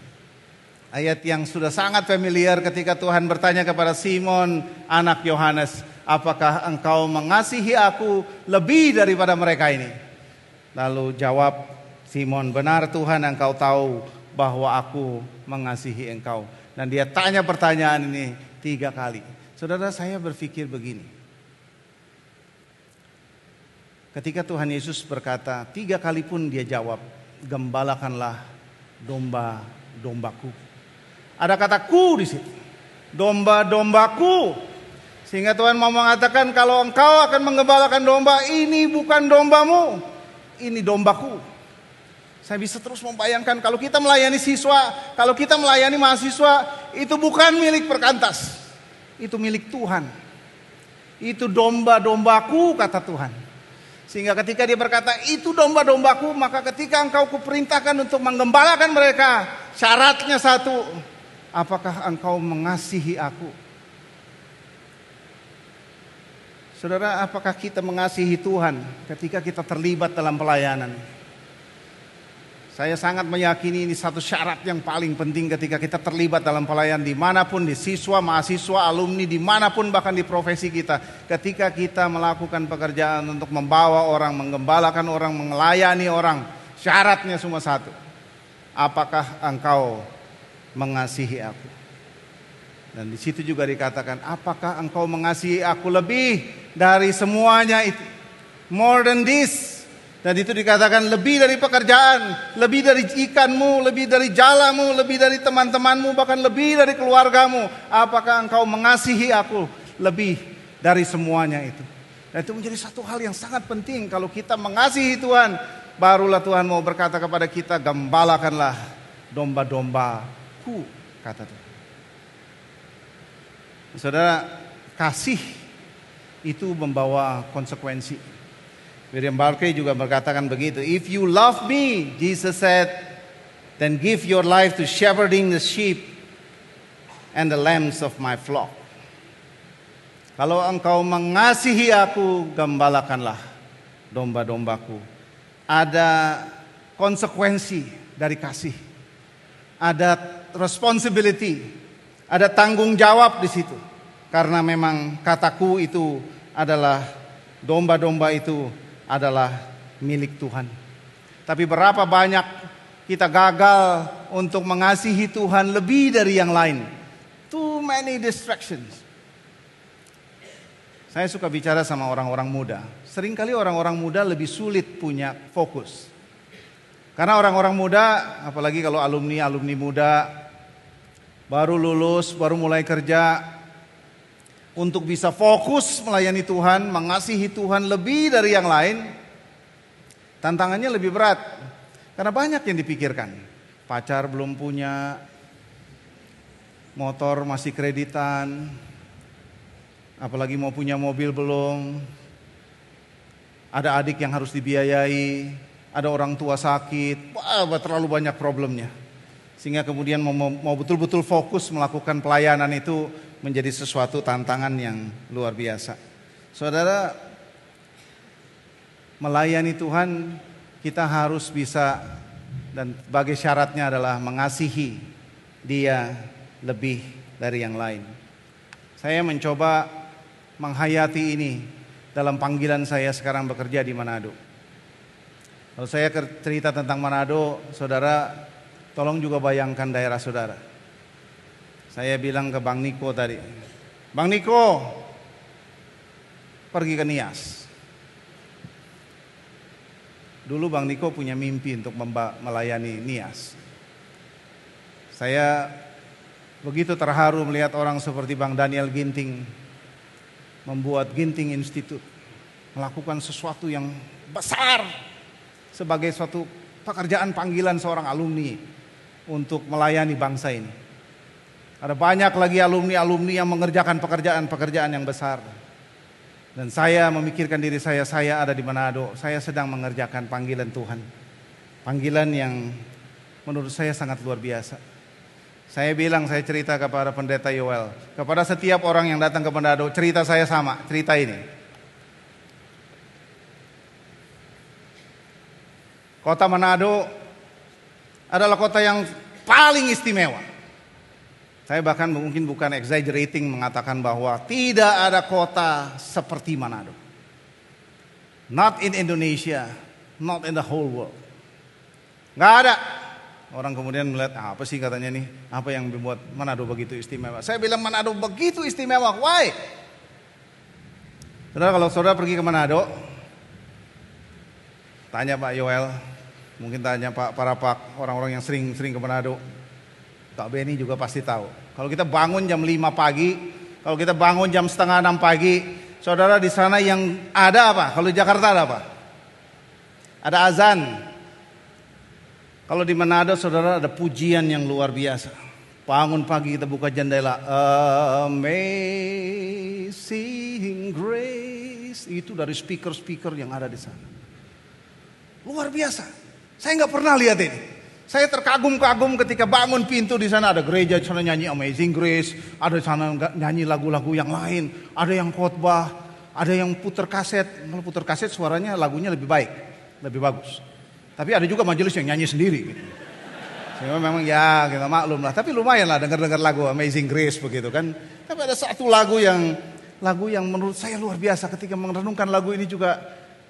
S1: ayat yang sudah sangat familiar ketika Tuhan bertanya kepada Simon anak Yohanes, apakah engkau mengasihi aku lebih daripada mereka ini? Lalu jawab Simon, benar Tuhan, engkau tahu bahwa aku mengasihi engkau. Dan dia tanya pertanyaan ini 3 kali. Saudara, saya berpikir begini. Ketika Tuhan Yesus berkata 3 kali pun dia jawab, gembalakanlah domba-dombaku. Ada kata ku di situ. Domba-dombaku. Sehingga Tuhan mau mengatakan kalau engkau akan menggembalakan domba, ini bukan dombamu, ini dombaku. Saya bisa terus membayangkan kalau kita melayani siswa, kalau kita melayani mahasiswa, itu bukan milik Perkantas. Itu milik Tuhan. Itu domba-dombaku, kata Tuhan. Sehingga ketika dia berkata itu domba-dombaku, maka ketika engkau kuperintahkan untuk menggembalakan mereka, syaratnya satu, apakah engkau mengasihi aku? Saudara, apakah kita mengasihi Tuhan ketika kita terlibat dalam pelayanan? Saya sangat meyakini ini satu syarat yang paling penting ketika kita terlibat dalam pelayanan dimanapun, di siswa, mahasiswa, alumni, dimanapun bahkan di profesi kita. Ketika kita melakukan pekerjaan untuk membawa orang, menggembalakan orang, melayani orang, syaratnya cuma satu. Apakah engkau mengasihi aku? Dan di situ juga dikatakan, apakah engkau mengasihi aku lebih dari semuanya itu? More than this. Dan itu dikatakan lebih dari pekerjaan, lebih dari ikanmu, lebih dari jalamu, lebih dari teman-temanmu, bahkan lebih dari keluargamu. Apakah engkau mengasihi aku lebih dari semuanya itu? Dan itu menjadi satu hal yang sangat penting. Kalau kita mengasihi Tuhan, barulah Tuhan mau berkata kepada kita, gembalakanlah domba-dombaku, kata Tuhan. Saudara, kasih itu membawa konsekuensi. William Barclay juga berkatakan begitu. If you love me, Jesus said, then give your life to shepherding the sheep and the lambs of my flock. Kalau engkau mengasihi aku, gembalakanlah domba-dombaku. Ada konsekuensi dari kasih. Ada responsibility, ada tanggung jawab di situ. Karena memang kataku itu adalah domba-domba itu adalah milik Tuhan. Tapi berapa banyak kita gagal untuk mengasihi Tuhan lebih dari yang lain. Too many distractions. Saya suka bicara sama orang-orang muda. Seringkali orang-orang muda lebih sulit punya fokus. Karena orang-orang muda, apalagi kalau alumni muda, baru lulus, baru mulai kerja, untuk bisa fokus melayani Tuhan, mengasihi Tuhan lebih dari yang lain, tantangannya lebih berat. Karena banyak yang dipikirkan. Pacar belum punya, motor masih kreditan, apalagi mau punya mobil belum, ada adik yang harus dibiayai, ada orang tua sakit, wah, terlalu banyak problemnya. Sehingga kemudian mau betul-betul fokus melakukan pelayanan itu menjadi sesuatu tantangan yang luar biasa. Saudara, melayani Tuhan kita harus bisa, dan sebagai syaratnya adalah mengasihi Dia lebih dari yang lain. Saya mencoba menghayati ini dalam panggilan saya sekarang bekerja di Manado. Kalau saya cerita tentang Manado, saudara, tolong juga bayangkan daerah saudara. Saya bilang ke Bang Niko tadi, Bang Niko, pergi ke Nias. Dulu Bang Niko punya mimpi untuk melayani Nias. Saya begitu terharu melihat orang seperti Bang Daniel Ginting membuat Ginting Institute, melakukan sesuatu yang besar sebagai suatu pekerjaan panggilan seorang alumni untuk melayani bangsa ini. Ada banyak lagi alumni-alumni yang mengerjakan pekerjaan-pekerjaan yang besar. Dan saya memikirkan diri saya ada di Manado. Saya sedang mengerjakan panggilan Tuhan. Panggilan yang menurut saya sangat luar biasa. Saya cerita kepada pendeta Yoel. Kepada setiap orang yang datang ke Manado, cerita saya sama, cerita ini. Kota Manado adalah kota yang paling istimewa. Saya bahkan mungkin bukan exaggerating mengatakan bahwa tidak ada kota seperti Manado. Not in Indonesia, not in the whole world. Gak ada. Orang kemudian melihat, apa sih katanya nih, apa yang membuat Manado begitu istimewa. Saya bilang Manado begitu istimewa, why? Saudara, kalau saudara pergi ke Manado, tanya Pak Yoel, mungkin tanya Pak Parapak, orang-orang yang sering ke Manado. Kak Benny juga pasti tahu. Kalau kita bangun jam 5 pagi, kalau kita bangun jam setengah 6 pagi, saudara di sana yang ada apa? Kalau di Jakarta ada apa? Ada azan. Kalau di Manado saudara ada pujian yang luar biasa. Bangun pagi kita buka jendela, Amazing Grace. Itu dari speaker-speaker yang ada di sana. Luar biasa. Saya nggak pernah lihat ini. Saya terkagum-kagum ketika bangun pintu di sana, ada gereja di sana nyanyi Amazing Grace, ada di sana nyanyi lagu-lagu yang lain, ada yang khotbah. ada yang puter kaset, kalau puter kaset suaranya lagunya lebih baik, lebih bagus. Tapi ada juga majelis yang nyanyi sendiri gitu. Sehingga memang ya kita maklum lah, tapi lumayan lah dengar lagu Amazing Grace begitu kan. Tapi ada satu lagu yang menurut saya luar biasa ketika merenungkan lagu ini juga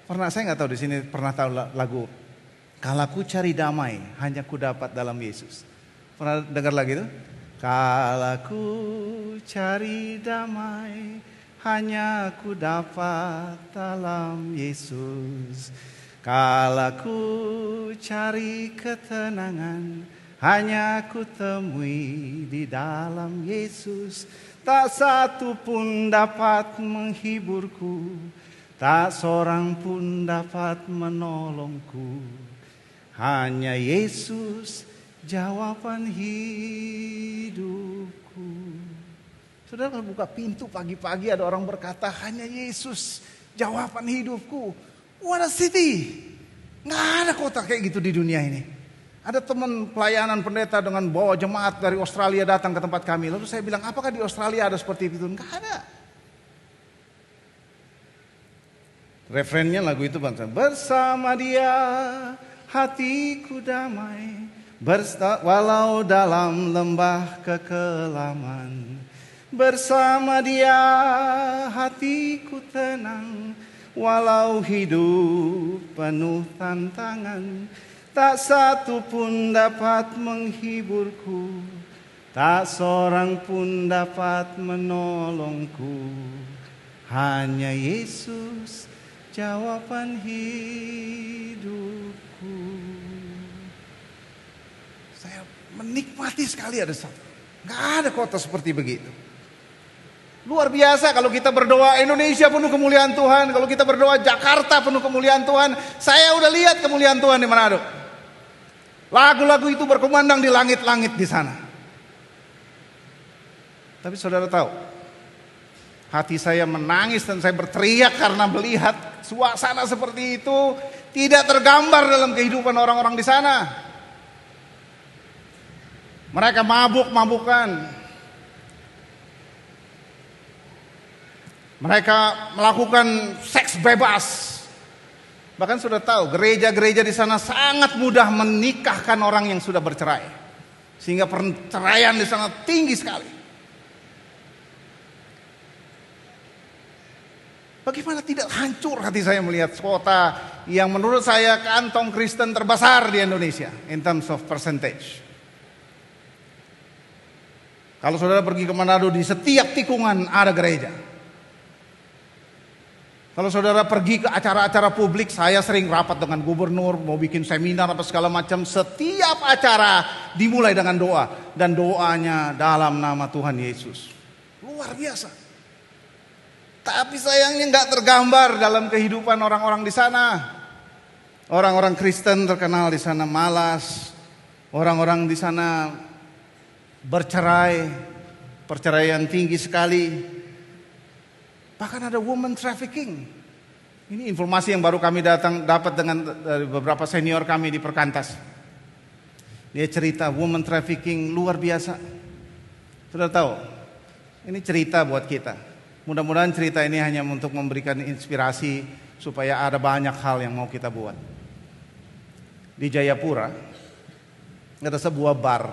S1: pernah, saya nggak tahu di sini pernah tahu lagu Kala ku cari damai hanya ku dapat dalam Yesus. Pernah dengar lagi itu? Kala ku cari damai hanya ku dapat dalam Yesus. Kala ku cari ketenangan hanya ku temui di dalam Yesus. Tak satu pun dapat menghiburku, tak seorang pun dapat menolongku. Hanya Yesus jawaban hidupku. Saudara kalau buka pintu pagi-pagi ada orang berkata hanya Yesus jawaban hidupku. What a city. Nggak ada kota kayak gitu di dunia ini. Ada teman pelayanan pendeta dengan bawa jemaat dari Australia datang ke tempat kami. Lalu saya bilang, apakah di Australia ada seperti itu? Nggak ada. Referennya lagu itu bangsa. Bersama dia hatiku damai, walau dalam lembah kekelaman. Bersama dia hatiku tenang, walau hidup penuh tantangan. Tak satu pun dapat menghiburku, tak seorang pun dapat menolongku. Hanya Yesus jawaban hidupku. Saya menikmati sekali ada satu. Gak ada kota seperti begitu. Luar biasa kalau kita berdoa Indonesia penuh kemuliaan Tuhan. Kalau kita berdoa Jakarta penuh kemuliaan Tuhan. Saya udah lihat kemuliaan Tuhan di Manado. Lagu-lagu itu berkumandang di langit-langit di sana. Tapi saudara tahu, hati saya menangis dan saya berteriak karena melihat suasana seperti itu tidak tergambar dalam kehidupan orang-orang di sana. Mereka mabuk-mabukan. Mereka melakukan seks bebas. Bahkan sudah tahu gereja-gereja di sana sangat mudah menikahkan orang yang sudah bercerai. Sehingga perceraian di sana tinggi sekali. Bagaimana tidak hancur hati saya melihat kota yang menurut saya kantong Kristen terbesar di Indonesia in terms of percentage. Kalau saudara pergi ke Manado di setiap tikungan ada gereja. Kalau saudara pergi ke acara-acara publik, saya sering rapat dengan gubernur, mau bikin seminar apa segala macam. Setiap acara dimulai dengan doa. Dan doanya dalam nama Tuhan Yesus. Luar biasa. Tapi sayangnya gak tergambar dalam kehidupan orang-orang di sana. Orang-orang Kristen terkenal di sana malas. Orang-orang di sana bercerai. Perceraian tinggi sekali. Bahkan ada woman trafficking. Ini informasi yang baru kami dapat dari beberapa senior kami di Perkantas. Dia cerita woman trafficking luar biasa. Sudah tahu? Ini cerita buat kita. Mudah-mudahan cerita ini hanya untuk memberikan inspirasi supaya ada banyak hal yang mau kita buat. Di Jayapura ada sebuah bar.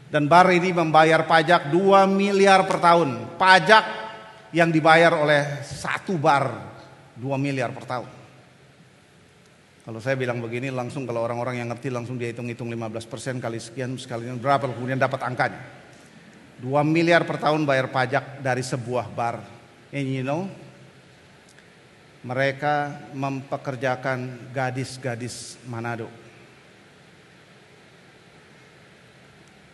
S1: Dan bar ini membayar pajak 2 miliar per tahun. Pajak yang dibayar oleh satu bar 2 miliar per tahun. Kalau saya bilang begini langsung kalau orang-orang yang ngerti langsung dia hitung-hitung 15% kali sekian sekalian berapa kemudian dapat angkanya. 2 miliar per tahun bayar pajak dari sebuah bar. And you know, mereka mempekerjakan gadis-gadis Manado.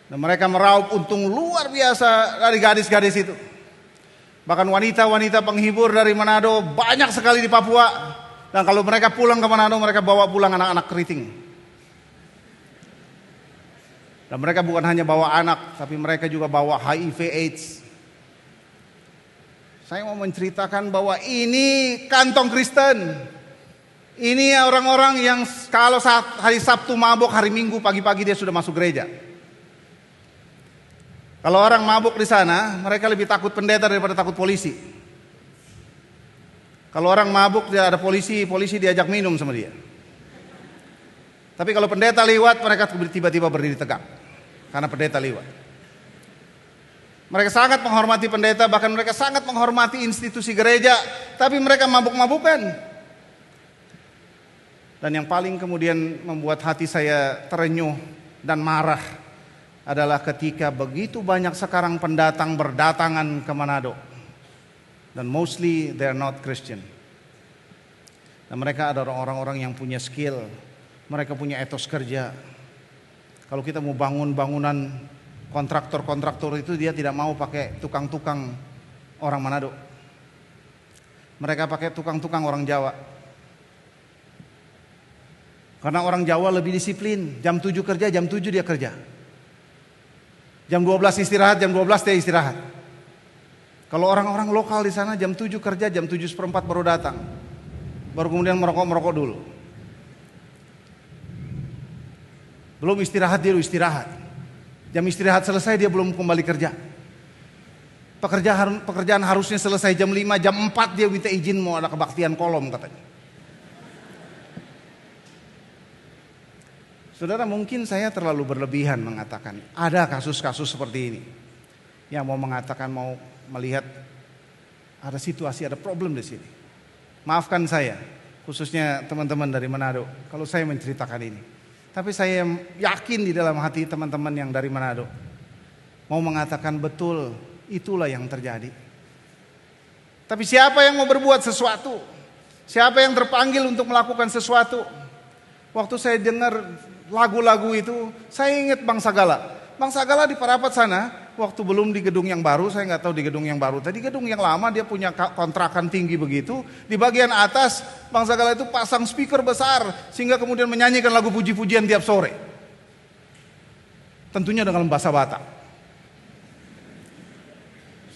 S1: Dan mereka meraup untung luar biasa dari gadis-gadis itu. Bahkan wanita-wanita penghibur dari Manado banyak sekali di Papua. Dan kalau mereka pulang ke Manado, mereka bawa pulang anak-anak keriting. Dan mereka bukan hanya bawa anak, tapi mereka juga bawa HIV AIDS. Saya mau menceritakan bahwa ini kantong Kristen. Ini orang-orang yang kalau hari Sabtu mabuk, hari Minggu pagi-pagi dia sudah masuk gereja. Kalau orang mabuk di sana, mereka lebih takut pendeta daripada takut polisi.
S2: Kalau orang mabuk dia ada polisi diajak minum sama dia. Tapi kalau pendeta lewat, mereka tiba-tiba berdiri tegak karena pendeta lewat. Mereka sangat menghormati pendeta, bahkan mereka sangat menghormati institusi gereja, tapi mereka mabuk-mabukan. Dan yang paling kemudian membuat hati saya terenyuh dan marah adalah ketika begitu banyak sekarang pendatang berdatangan ke Manado. Dan mostly they are not Christian. Dan mereka adalah orang-orang yang punya skill, mereka punya etos kerja. Kalau kita mau bangun bangunan, kontraktor itu dia tidak mau pakai tukang-tukang orang Manado. Mereka pakai tukang-tukang orang Jawa. Karena orang Jawa lebih disiplin, jam 7 kerja, jam 7 dia kerja. Jam 12 istirahat, jam 12 dia istirahat. Kalau orang-orang lokal di sana jam 7 kerja, jam 7:15 baru datang. Baru kemudian merokok dulu. Belum istirahat dia istirahat. Jam istirahat selesai dia belum kembali kerja. Pekerjaan harusnya selesai jam 5, jam 4 dia minta izin mau ada kebaktian kolom katanya. Saudara, mungkin saya terlalu berlebihan mengatakan ada kasus-kasus seperti ini. Yang mau mengatakan, mau melihat ada situasi, ada problem di sini. Maafkan saya, khususnya teman-teman dari Manado, kalau saya menceritakan ini. Tapi saya yakin di dalam hati teman-teman yang dari Manado mau mengatakan betul, itulah yang terjadi. Tapi siapa yang mau berbuat sesuatu? Siapa yang terpanggil untuk melakukan sesuatu? Waktu saya dengar lagu-lagu itu, saya ingat Bang Sagala. Bang Sagala di Parapat sana, waktu belum di gedung yang baru, saya nggak tahu di gedung yang baru. Tadi gedung yang lama dia punya kontrakan tinggi begitu. Di bagian atas, Bang Sagala itu pasang speaker besar sehingga kemudian menyanyikan lagu puji-pujian tiap sore. Tentunya dengan bahasa Batak.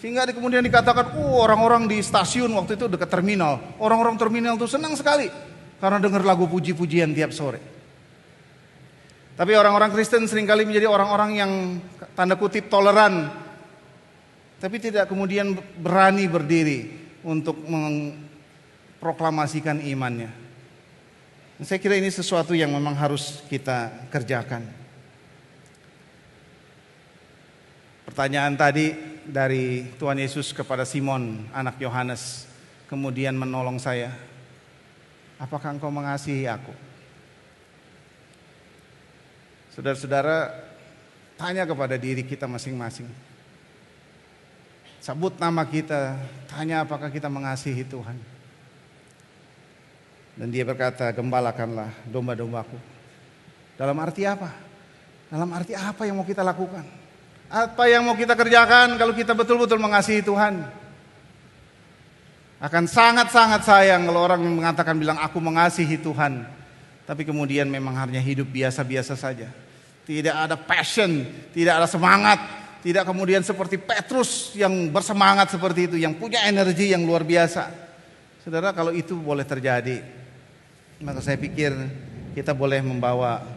S2: Sehingga kemudian dikatakan, orang-orang di stasiun waktu itu dekat terminal, orang-orang terminal itu senang sekali karena dengar lagu puji-pujian tiap sore. Tapi orang-orang Kristen seringkali menjadi orang-orang yang tanda kutip toleran, tapi tidak kemudian berani berdiri untuk memproklamasikan imannya. Dan saya kira ini sesuatu yang memang harus kita kerjakan. Pertanyaan tadi dari Tuhan Yesus kepada Simon, anak Yohanes, kemudian menolong saya. Apakah engkau mengasihi aku? Saudara-saudara, tanya kepada diri kita masing-masing. Sebut nama kita, tanya apakah kita mengasihi Tuhan. Dan dia berkata, gembalakanlah domba-dombaku. Dalam arti apa? Dalam arti apa yang mau kita lakukan? Apa yang mau kita kerjakan kalau kita betul-betul mengasihi Tuhan? Akan sangat-sangat sayang kalau orang mengatakan bilang aku mengasihi Tuhan, tapi kemudian memang hanya hidup biasa-biasa saja. Tidak ada passion, tidak ada semangat, tidak kemudian seperti Petrus yang bersemangat seperti itu, yang punya energi yang luar biasa. Saudara, kalau itu boleh terjadi, maka saya pikir kita boleh membawa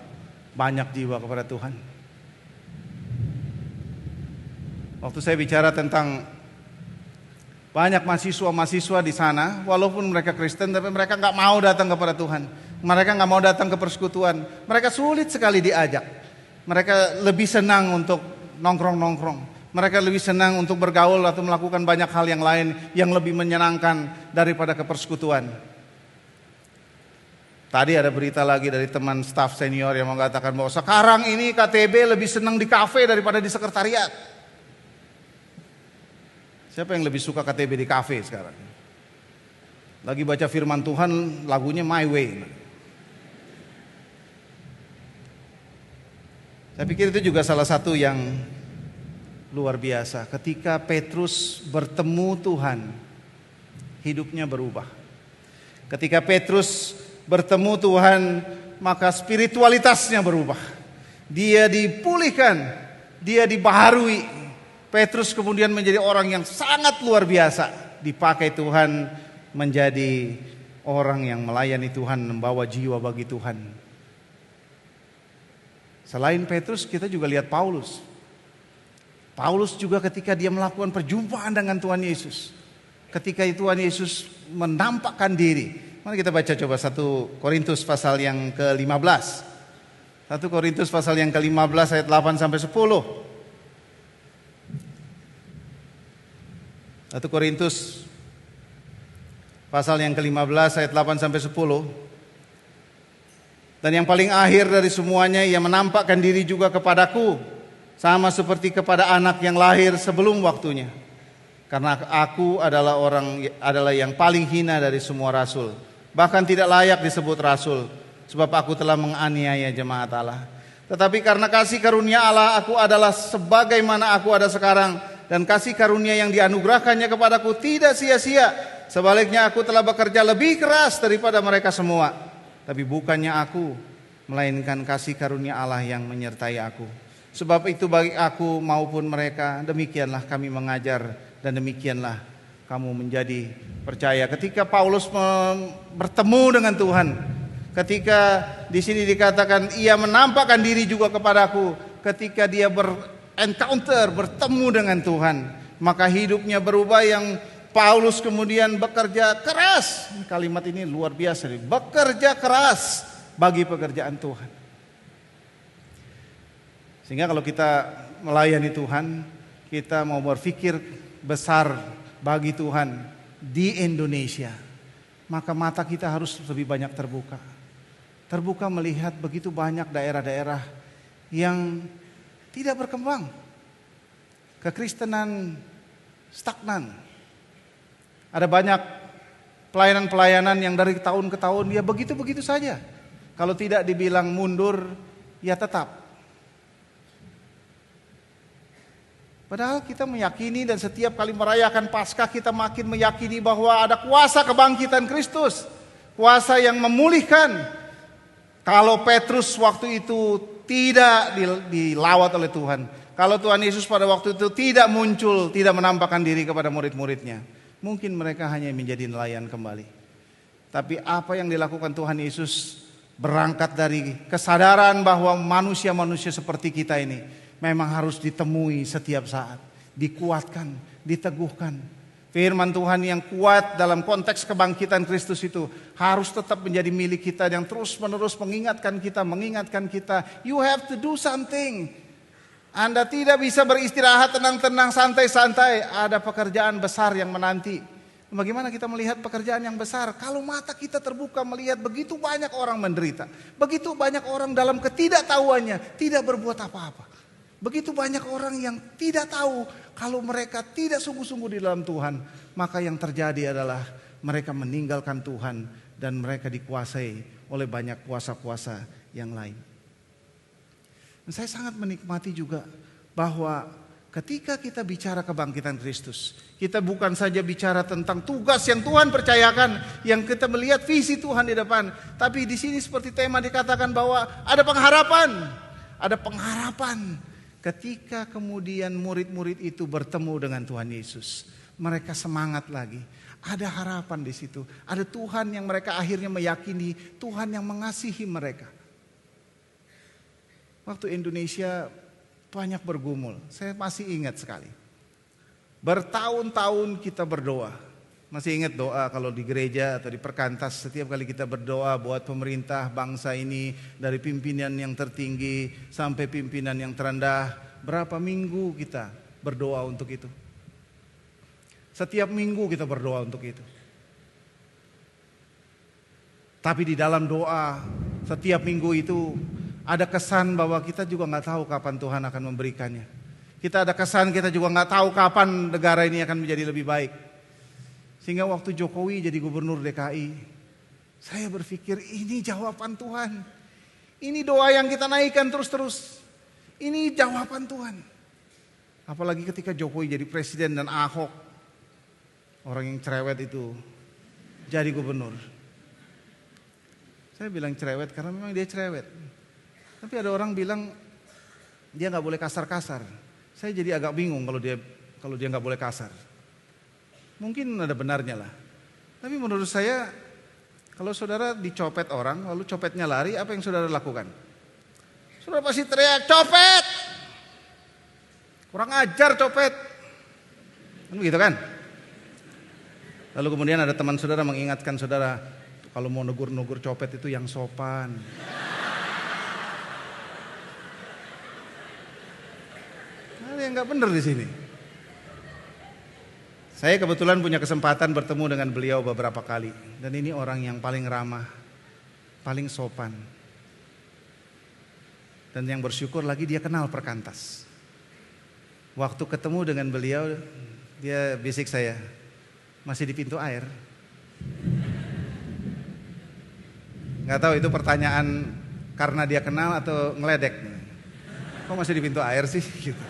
S2: banyak jiwa kepada Tuhan. Waktu saya bicara tentang banyak mahasiswa-mahasiswa di sana, walaupun mereka Kristen, tapi mereka nggak mau datang kepada Tuhan. Mereka nggak mau datang ke persekutuan. Mereka sulit sekali diajak. Mereka lebih senang untuk nongkrong-nongkrong. Mereka lebih senang untuk bergaul atau melakukan banyak hal yang lain yang lebih menyenangkan daripada ke persekutuan. Tadi ada berita lagi dari teman staf senior yang mengatakan bahwa sekarang ini KTB lebih senang di kafe daripada di sekretariat. Siapa yang lebih suka KTB di kafe sekarang? Lagi baca firman Tuhan, lagunya My Way. Saya pikir itu juga salah satu yang luar biasa. Ketika Petrus bertemu Tuhan, hidupnya berubah. Ketika Petrus bertemu Tuhan, maka spiritualitasnya berubah. Dia dipulihkan, dia dibaharui. Petrus kemudian menjadi orang yang sangat luar biasa. Dipakai Tuhan menjadi orang yang melayani Tuhan, membawa jiwa bagi Tuhan. Selain Petrus, kita juga lihat Paulus. Paulus juga ketika dia melakukan perjumpaan dengan Tuhan Yesus, ketika Tuhan Yesus menampakkan diri. Mari kita baca coba 1 Korintus pasal yang ke-15. 1 Korintus pasal yang ke-15 ayat 8 sampai 10. 1 Korintus pasal yang ke-15 ayat 8 sampai 10. Dan yang paling akhir dari semuanya, ia menampakkan diri juga kepadaku, sama seperti kepada anak yang lahir sebelum waktunya. Karena aku adalah yang paling hina dari semua rasul, bahkan tidak layak disebut rasul, sebab aku telah menganiaya jemaat Allah. Tetapi karena kasih karunia Allah, aku adalah sebagaimana aku ada sekarang, dan kasih karunia yang dianugerahkannya kepadaku tidak sia-sia. Sebaliknya aku telah bekerja lebih keras daripada mereka semua. Tapi bukannya aku, melainkan kasih karunia Allah yang menyertai aku. Sebab itu bagi aku maupun mereka, demikianlah kami mengajar, dan demikianlah kamu menjadi percaya. Ketika Paulus bertemu dengan Tuhan, ketika di sini dikatakan ia menampakkan diri juga kepadaku, ketika dia bertemu dengan Tuhan, maka hidupnya berubah. Yang Paulus kemudian bekerja keras. Kalimat ini luar biasa, bekerja keras bagi pekerjaan Tuhan. Sehingga kalau kita melayani Tuhan, kita mau berpikir besar bagi Tuhan di Indonesia, maka mata kita harus lebih banyak terbuka. Terbuka melihat begitu banyak daerah-daerah yang tidak berkembang. Kekristenan stagnan. Ada banyak pelayanan-pelayanan yang dari tahun ke tahun ya begitu-begitu saja. Kalau tidak dibilang mundur, ya tetap. Padahal kita meyakini dan setiap kali merayakan Paskah kita makin meyakini bahwa ada kuasa kebangkitan Kristus. Kuasa yang memulihkan. Kalau Petrus waktu itu tidak dilawat oleh Tuhan. Kalau Tuhan Yesus pada waktu itu tidak muncul, tidak menampakkan diri kepada murid-muridnya, mungkin mereka hanya menjadi nelayan kembali. Tapi apa yang dilakukan Tuhan Yesus berangkat dari kesadaran bahwa manusia-manusia seperti kita ini memang harus ditemui setiap saat, dikuatkan, diteguhkan. Firman Tuhan yang kuat dalam konteks kebangkitan Kristus itu harus tetap menjadi milik kita, yang terus-menerus mengingatkan kita, you have to do something. Anda tidak bisa beristirahat tenang-tenang, santai-santai. Ada pekerjaan besar yang menanti. Bagaimana kita melihat pekerjaan yang besar? Kalau mata kita terbuka melihat begitu banyak orang menderita, begitu banyak orang dalam ketidaktahuannya tidak berbuat apa-apa. Begitu banyak orang yang tidak tahu kalau mereka tidak sungguh-sungguh di dalam Tuhan, maka yang terjadi adalah mereka meninggalkan Tuhan dan mereka dikuasai oleh banyak kuasa-kuasa yang lain. Dan saya sangat menikmati juga bahwa ketika kita bicara kebangkitan Kristus, kita bukan saja bicara tentang tugas yang Tuhan percayakan, yang kita melihat visi Tuhan di depan, tapi di sini seperti tema dikatakan bahwa ada pengharapan. Ada pengharapan. Ketika kemudian murid-murid itu bertemu dengan Tuhan Yesus, mereka semangat lagi. Ada harapan di situ. Ada Tuhan yang mereka akhirnya meyakini, Tuhan yang mengasihi mereka. Waktu Indonesia banyak bergumul, saya masih ingat sekali. Bertahun-tahun kita berdoa. Masih ingat doa kalau di gereja atau di perkantas, setiap kali kita berdoa buat pemerintah bangsa ini, dari pimpinan yang tertinggi sampai pimpinan yang terendah, berapa minggu kita berdoa untuk itu. Setiap minggu kita berdoa untuk itu. Tapi di dalam doa setiap minggu itu ada kesan bahwa kita juga gak tahu kapan Tuhan akan memberikannya. Kita ada kesan kita juga gak tahu kapan negara ini akan menjadi lebih baik. Sehingga waktu Jokowi jadi gubernur DKI, saya berpikir ini jawaban Tuhan. Ini doa yang kita naikkan terus-terus. Ini jawaban Tuhan. Apalagi ketika Jokowi jadi presiden dan Ahok, orang yang cerewet itu, jadi gubernur. Saya bilang cerewet karena memang dia cerewet. Tapi ada orang bilang dia gak boleh kasar-kasar. Saya jadi agak bingung kalau dia gak boleh kasar. Mungkin ada benarnya lah. Tapi menurut saya, kalau saudara dicopet orang, lalu copetnya lari, apa yang saudara lakukan? Saudara pasti teriak, copet! Kurang ajar copet. Kan begitu kan? Lalu kemudian ada teman saudara mengingatkan saudara, kalau mau negur-negur copet itu yang sopan. Ada yang nggak benar di sini. Saya kebetulan punya kesempatan bertemu dengan beliau beberapa kali, dan ini orang yang paling ramah, paling sopan. Dan yang bersyukur lagi dia kenal perkantas. Waktu ketemu dengan beliau, dia bisik saya, masih di pintu air. Nggak tahu itu pertanyaan karena dia kenal atau ngeledek. Kok masih di pintu air sih? Gitu.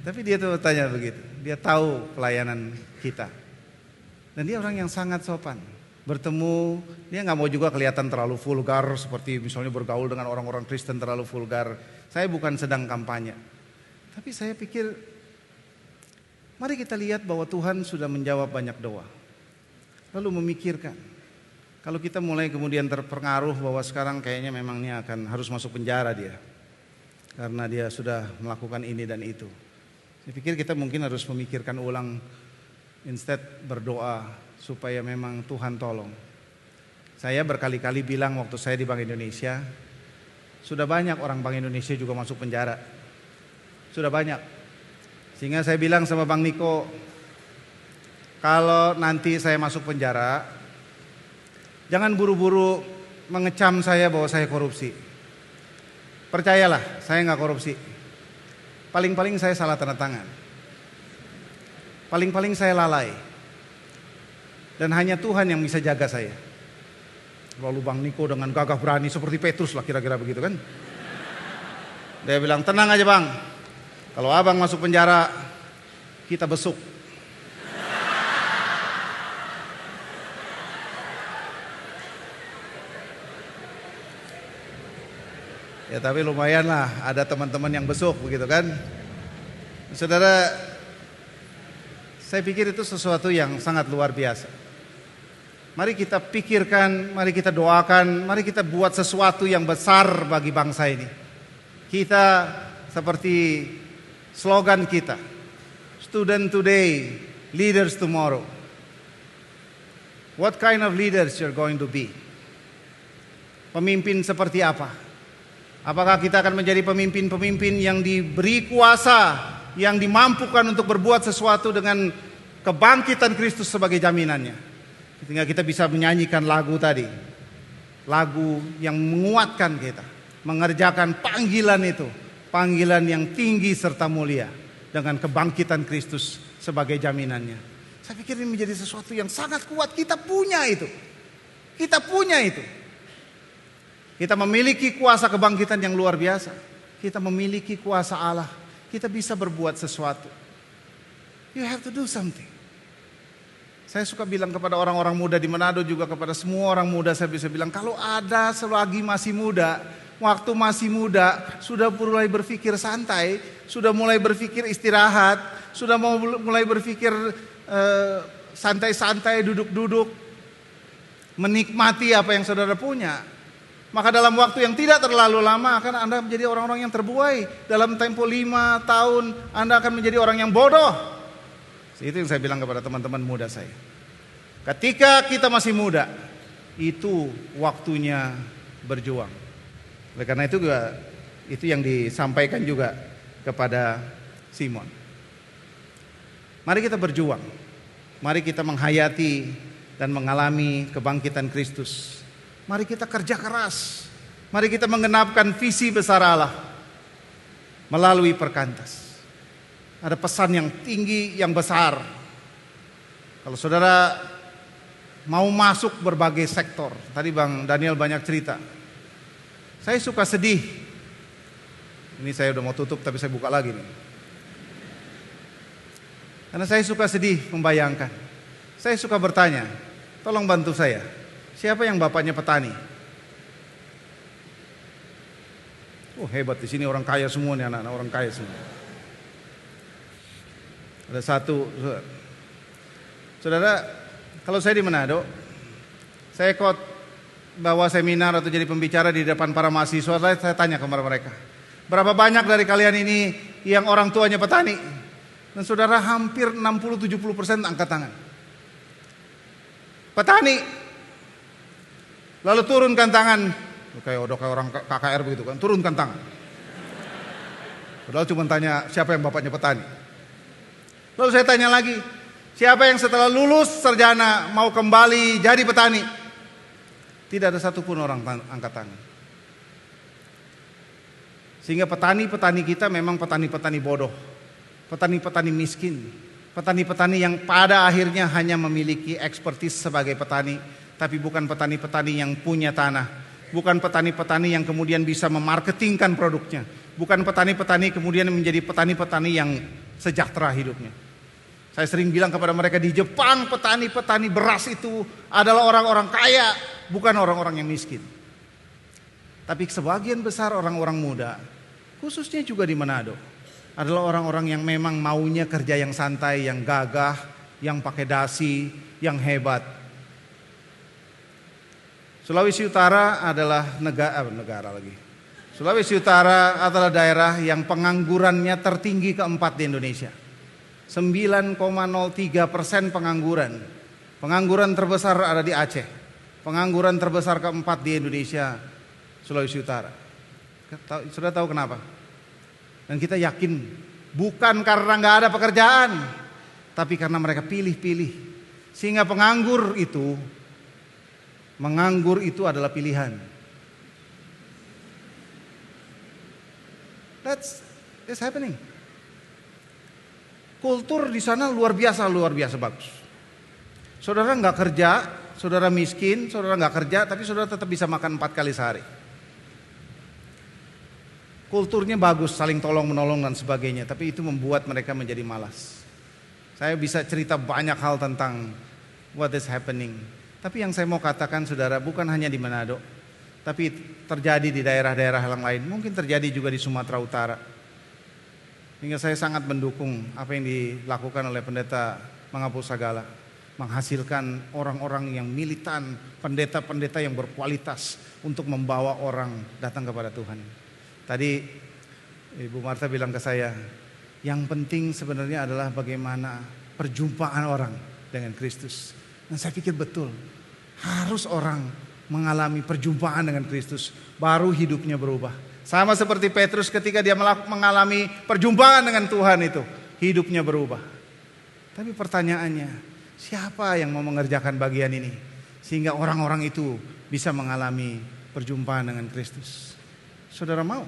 S2: Tapi dia tuh tanya begitu, dia tahu pelayanan kita. Dan dia orang yang sangat sopan. Bertemu, dia nggak mau juga kelihatan terlalu vulgar seperti misalnya bergaul dengan orang-orang Kristen terlalu vulgar. Saya bukan sedang kampanye. Tapi saya pikir, mari kita lihat bahwa Tuhan sudah menjawab banyak doa. Lalu memikirkan, kalau kita mulai kemudian terpengaruh bahwa sekarang kayaknya memang ini akan harus masuk penjara dia. Karena dia sudah melakukan ini dan itu. Saya pikir kita mungkin harus memikirkan ulang, instead berdoa supaya memang Tuhan tolong. Saya berkali-kali bilang waktu saya di Bank Indonesia, sudah banyak orang Bank Indonesia juga masuk penjara. Sudah banyak. Sehingga saya bilang sama Bang Niko, kalau nanti saya masuk penjara, jangan buru-buru mengecam saya bahwa saya korupsi. Percayalah, saya nggak korupsi. Paling-paling saya salah tanda tangan. Paling-paling saya lalai. Dan hanya Tuhan yang bisa jaga saya. Lalu Bang Niko dengan gagah berani seperti Petrus lah kira-kira begitu kan. Dia bilang, tenang aja Bang. Kalau abang masuk penjara, kita besuk. Ya tapi lumayan lah ada teman-teman yang besuk begitu kan. Saudara, saya pikir itu sesuatu yang sangat luar biasa. Mari kita pikirkan, mari kita doakan, mari kita buat sesuatu yang besar bagi bangsa ini. Kita seperti slogan kita, student today, leaders tomorrow. What kind of leaders you're going to be? Pemimpin seperti apa? Apakah kita akan menjadi pemimpin-pemimpin yang diberi kuasa, yang dimampukan untuk berbuat sesuatu dengan kebangkitan Kristus sebagai jaminannya? Sehingga kita bisa menyanyikan lagu tadi. Lagu yang menguatkan kita. Mengerjakan panggilan itu. Panggilan yang tinggi serta mulia. Dengan kebangkitan Kristus sebagai jaminannya. Saya pikir ini menjadi sesuatu yang sangat kuat. Kita punya itu. Kita punya itu. Kita memiliki kuasa kebangkitan yang luar biasa. Kita memiliki kuasa Allah. Kita bisa berbuat sesuatu. You have to do something. Saya suka bilang kepada orang-orang muda di Manado, juga kepada semua orang muda saya bisa bilang, kalau ada selagi masih muda, waktu masih muda, sudah mulai berpikir santai, sudah mulai berpikir istirahat, sudah mulai berpikir santai-santai, duduk-duduk, menikmati apa yang saudara punya. Maka dalam waktu yang tidak terlalu lama akan Anda menjadi orang-orang yang terbuai. Dalam tempo 5 tahun Anda akan menjadi orang yang bodoh. Itu yang saya bilang kepada teman-teman muda saya. Ketika kita masih muda, itu waktunya berjuang. Oleh karena itu juga, itu yang disampaikan juga kepada Simon. Mari kita berjuang. Mari kita menghayati dan mengalami kebangkitan Kristus. Mari kita kerja keras. Mari kita menggenapkan visi besar Allah melalui perkantas. Ada pesan yang tinggi, yang besar. Kalau saudara mau masuk berbagai sektor, tadi Bang Daniel banyak cerita. Saya suka sedih. Ini saya udah mau tutup tapi saya buka lagi nih. Karena saya suka sedih membayangkan. Saya suka bertanya, tolong bantu saya. Siapa yang bapaknya petani? Oh hebat, di sini orang kaya semua nih, anak-anak orang kaya semua. Ada satu, saudara, kalau saya di Manado, saya ikut bawa seminar atau jadi pembicara di depan para mahasiswa, saya tanya kepada mereka, berapa banyak dari kalian ini yang orang tuanya petani? Dan saudara hampir 60-70% angkat tangan. Petani. Lalu turunkan tangan. Kayak orang KKR begitu kan, turunkan tangan. Padahal cuma tanya siapa yang bapaknya petani. Lalu saya tanya lagi, siapa yang setelah lulus sarjana mau kembali jadi petani? Tidak ada satupun orang angkat tangan. Sehingga petani-petani kita memang petani-petani bodoh. Petani-petani miskin. Petani-petani yang pada akhirnya hanya memiliki ekspertis sebagai petani. Tapi bukan petani-petani yang punya tanah. Bukan petani-petani yang kemudian bisa memarketingkan produknya. Bukan petani-petani kemudian menjadi petani-petani yang sejahtera hidupnya. Saya sering bilang kepada mereka, di Jepang petani-petani beras itu adalah orang-orang kaya, bukan orang-orang yang miskin. Tapi sebagian besar orang-orang muda, khususnya juga di Manado, adalah orang-orang yang memang maunya kerja yang santai, yang gagah, yang pakai dasi, yang hebat. Sulawesi Utara adalah Sulawesi Utara adalah daerah yang penganggurannya tertinggi keempat di Indonesia. 9,03% pengangguran. Pengangguran terbesar ada di Aceh. Pengangguran terbesar keempat di Indonesia, Sulawesi Utara. Sudah tahu kenapa? Dan kita yakin bukan karena nggak ada pekerjaan, tapi karena mereka pilih-pilih. Sehingga menganggur itu adalah pilihan. That's happening. Kultur di sana luar biasa bagus. Saudara nggak kerja, saudara miskin, saudara nggak kerja, tapi saudara tetap bisa makan 4 kali sehari. Kulturnya bagus, saling tolong menolong dan sebagainya, tapi itu membuat mereka menjadi malas. Saya bisa cerita banyak hal tentang what is happening. Tapi yang saya mau katakan saudara, bukan hanya di Manado, tapi terjadi di daerah-daerah yang lain. Mungkin terjadi juga di Sumatera Utara. Sehingga saya sangat mendukung apa yang dilakukan oleh pendeta Mangapul Sagala. Menghasilkan orang-orang yang militan, pendeta-pendeta yang berkualitas untuk membawa orang datang kepada Tuhan. Tadi Ibu Marta bilang ke saya, yang penting sebenarnya adalah bagaimana perjumpaan orang dengan Kristus. Dan saya pikir betul, harus orang mengalami perjumpaan dengan Kristus, baru hidupnya berubah. Sama seperti Petrus ketika dia mengalami perjumpaan dengan Tuhan itu, hidupnya berubah. Tapi pertanyaannya, siapa yang mau mengerjakan bagian ini? Sehingga orang-orang itu bisa mengalami perjumpaan dengan Kristus. Saudara mau?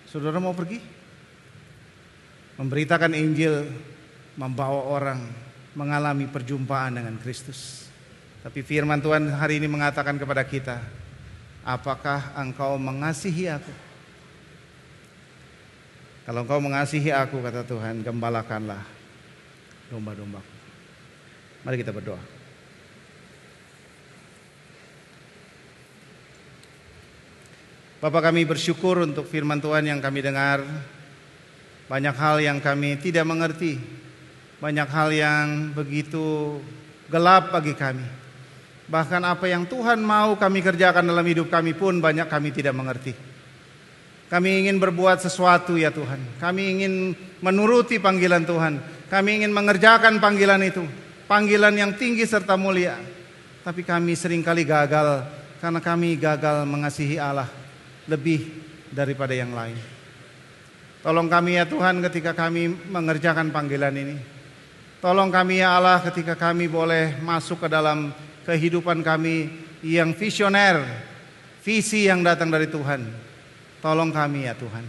S2: Saudara mau pergi? Memberitakan Injil, membawa orang mengalami perjumpaan dengan Kristus. Tapi firman Tuhan hari ini mengatakan kepada kita, apakah engkau mengasihi aku? Kalau engkau mengasihi aku, kata Tuhan, gembalakanlah domba-dombaku. Mari kita berdoa. Bapa, kami bersyukur untuk firman Tuhan yang kami dengar. Banyak hal yang kami tidak mengerti. Banyak hal yang begitu gelap bagi kami. Bahkan apa yang Tuhan mau kami kerjakan dalam hidup kami pun banyak kami tidak mengerti. Kami ingin berbuat sesuatu ya Tuhan. Kami ingin menuruti panggilan Tuhan. Kami ingin mengerjakan panggilan itu. Panggilan yang tinggi serta mulia. Tapi kami seringkali gagal. Karena kami gagal mengasihi Allah lebih daripada yang lain. Tolong kami ya Tuhan ketika kami mengerjakan panggilan ini. Tolong kami ya Allah ketika kami boleh masuk ke dalam kehidupan kami yang visioner, visi yang datang dari Tuhan. Tolong kami ya Tuhan,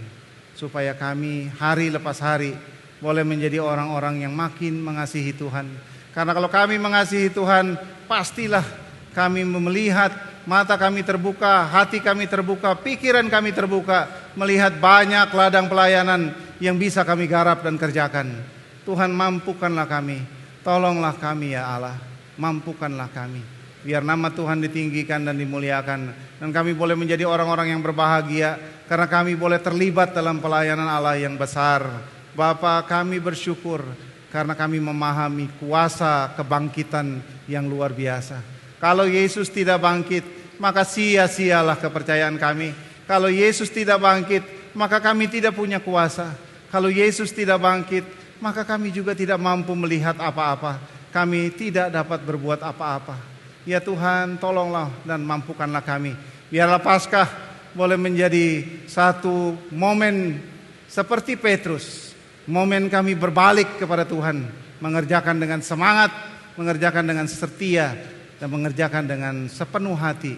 S2: supaya kami hari lepas hari boleh menjadi orang-orang yang makin mengasihi Tuhan. Karena kalau kami mengasihi Tuhan, pastilah kami melihat, mata kami terbuka, hati kami terbuka, pikiran kami terbuka, melihat banyak ladang pelayanan yang bisa kami garap dan kerjakan. Tuhan, mampukanlah kami, tolonglah kami ya Allah. Mampukanlah kami, biar nama Tuhan ditinggikan dan dimuliakan. Dan kami boleh menjadi orang-orang yang berbahagia, karena kami boleh terlibat dalam pelayanan Allah yang besar. Bapa, kami bersyukur, karena kami memahami kuasa kebangkitan yang luar biasa. Kalau Yesus tidak bangkit, maka sia-sialah kepercayaan kami. Kalau Yesus tidak bangkit, maka kami tidak punya kuasa. Kalau Yesus tidak bangkit, maka kami juga tidak mampu melihat apa-apa. Kami tidak dapat berbuat apa-apa. Ya Tuhan, tolonglah dan mampukanlah kami. Biarlah Paskah boleh menjadi satu momen seperti Petrus. Momen kami berbalik kepada Tuhan. Mengerjakan dengan semangat, mengerjakan dengan setia, dan mengerjakan dengan sepenuh hati.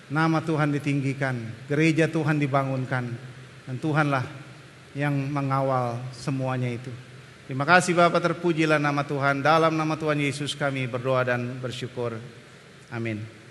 S2: Nama Tuhan ditinggikan, gereja Tuhan dibangunkan, dan Tuhanlah yang mengawal semuanya itu. Terima kasih Bapa, terpujilah nama Tuhan. Dalam nama Tuhan Yesus kami berdoa dan bersyukur. Amin.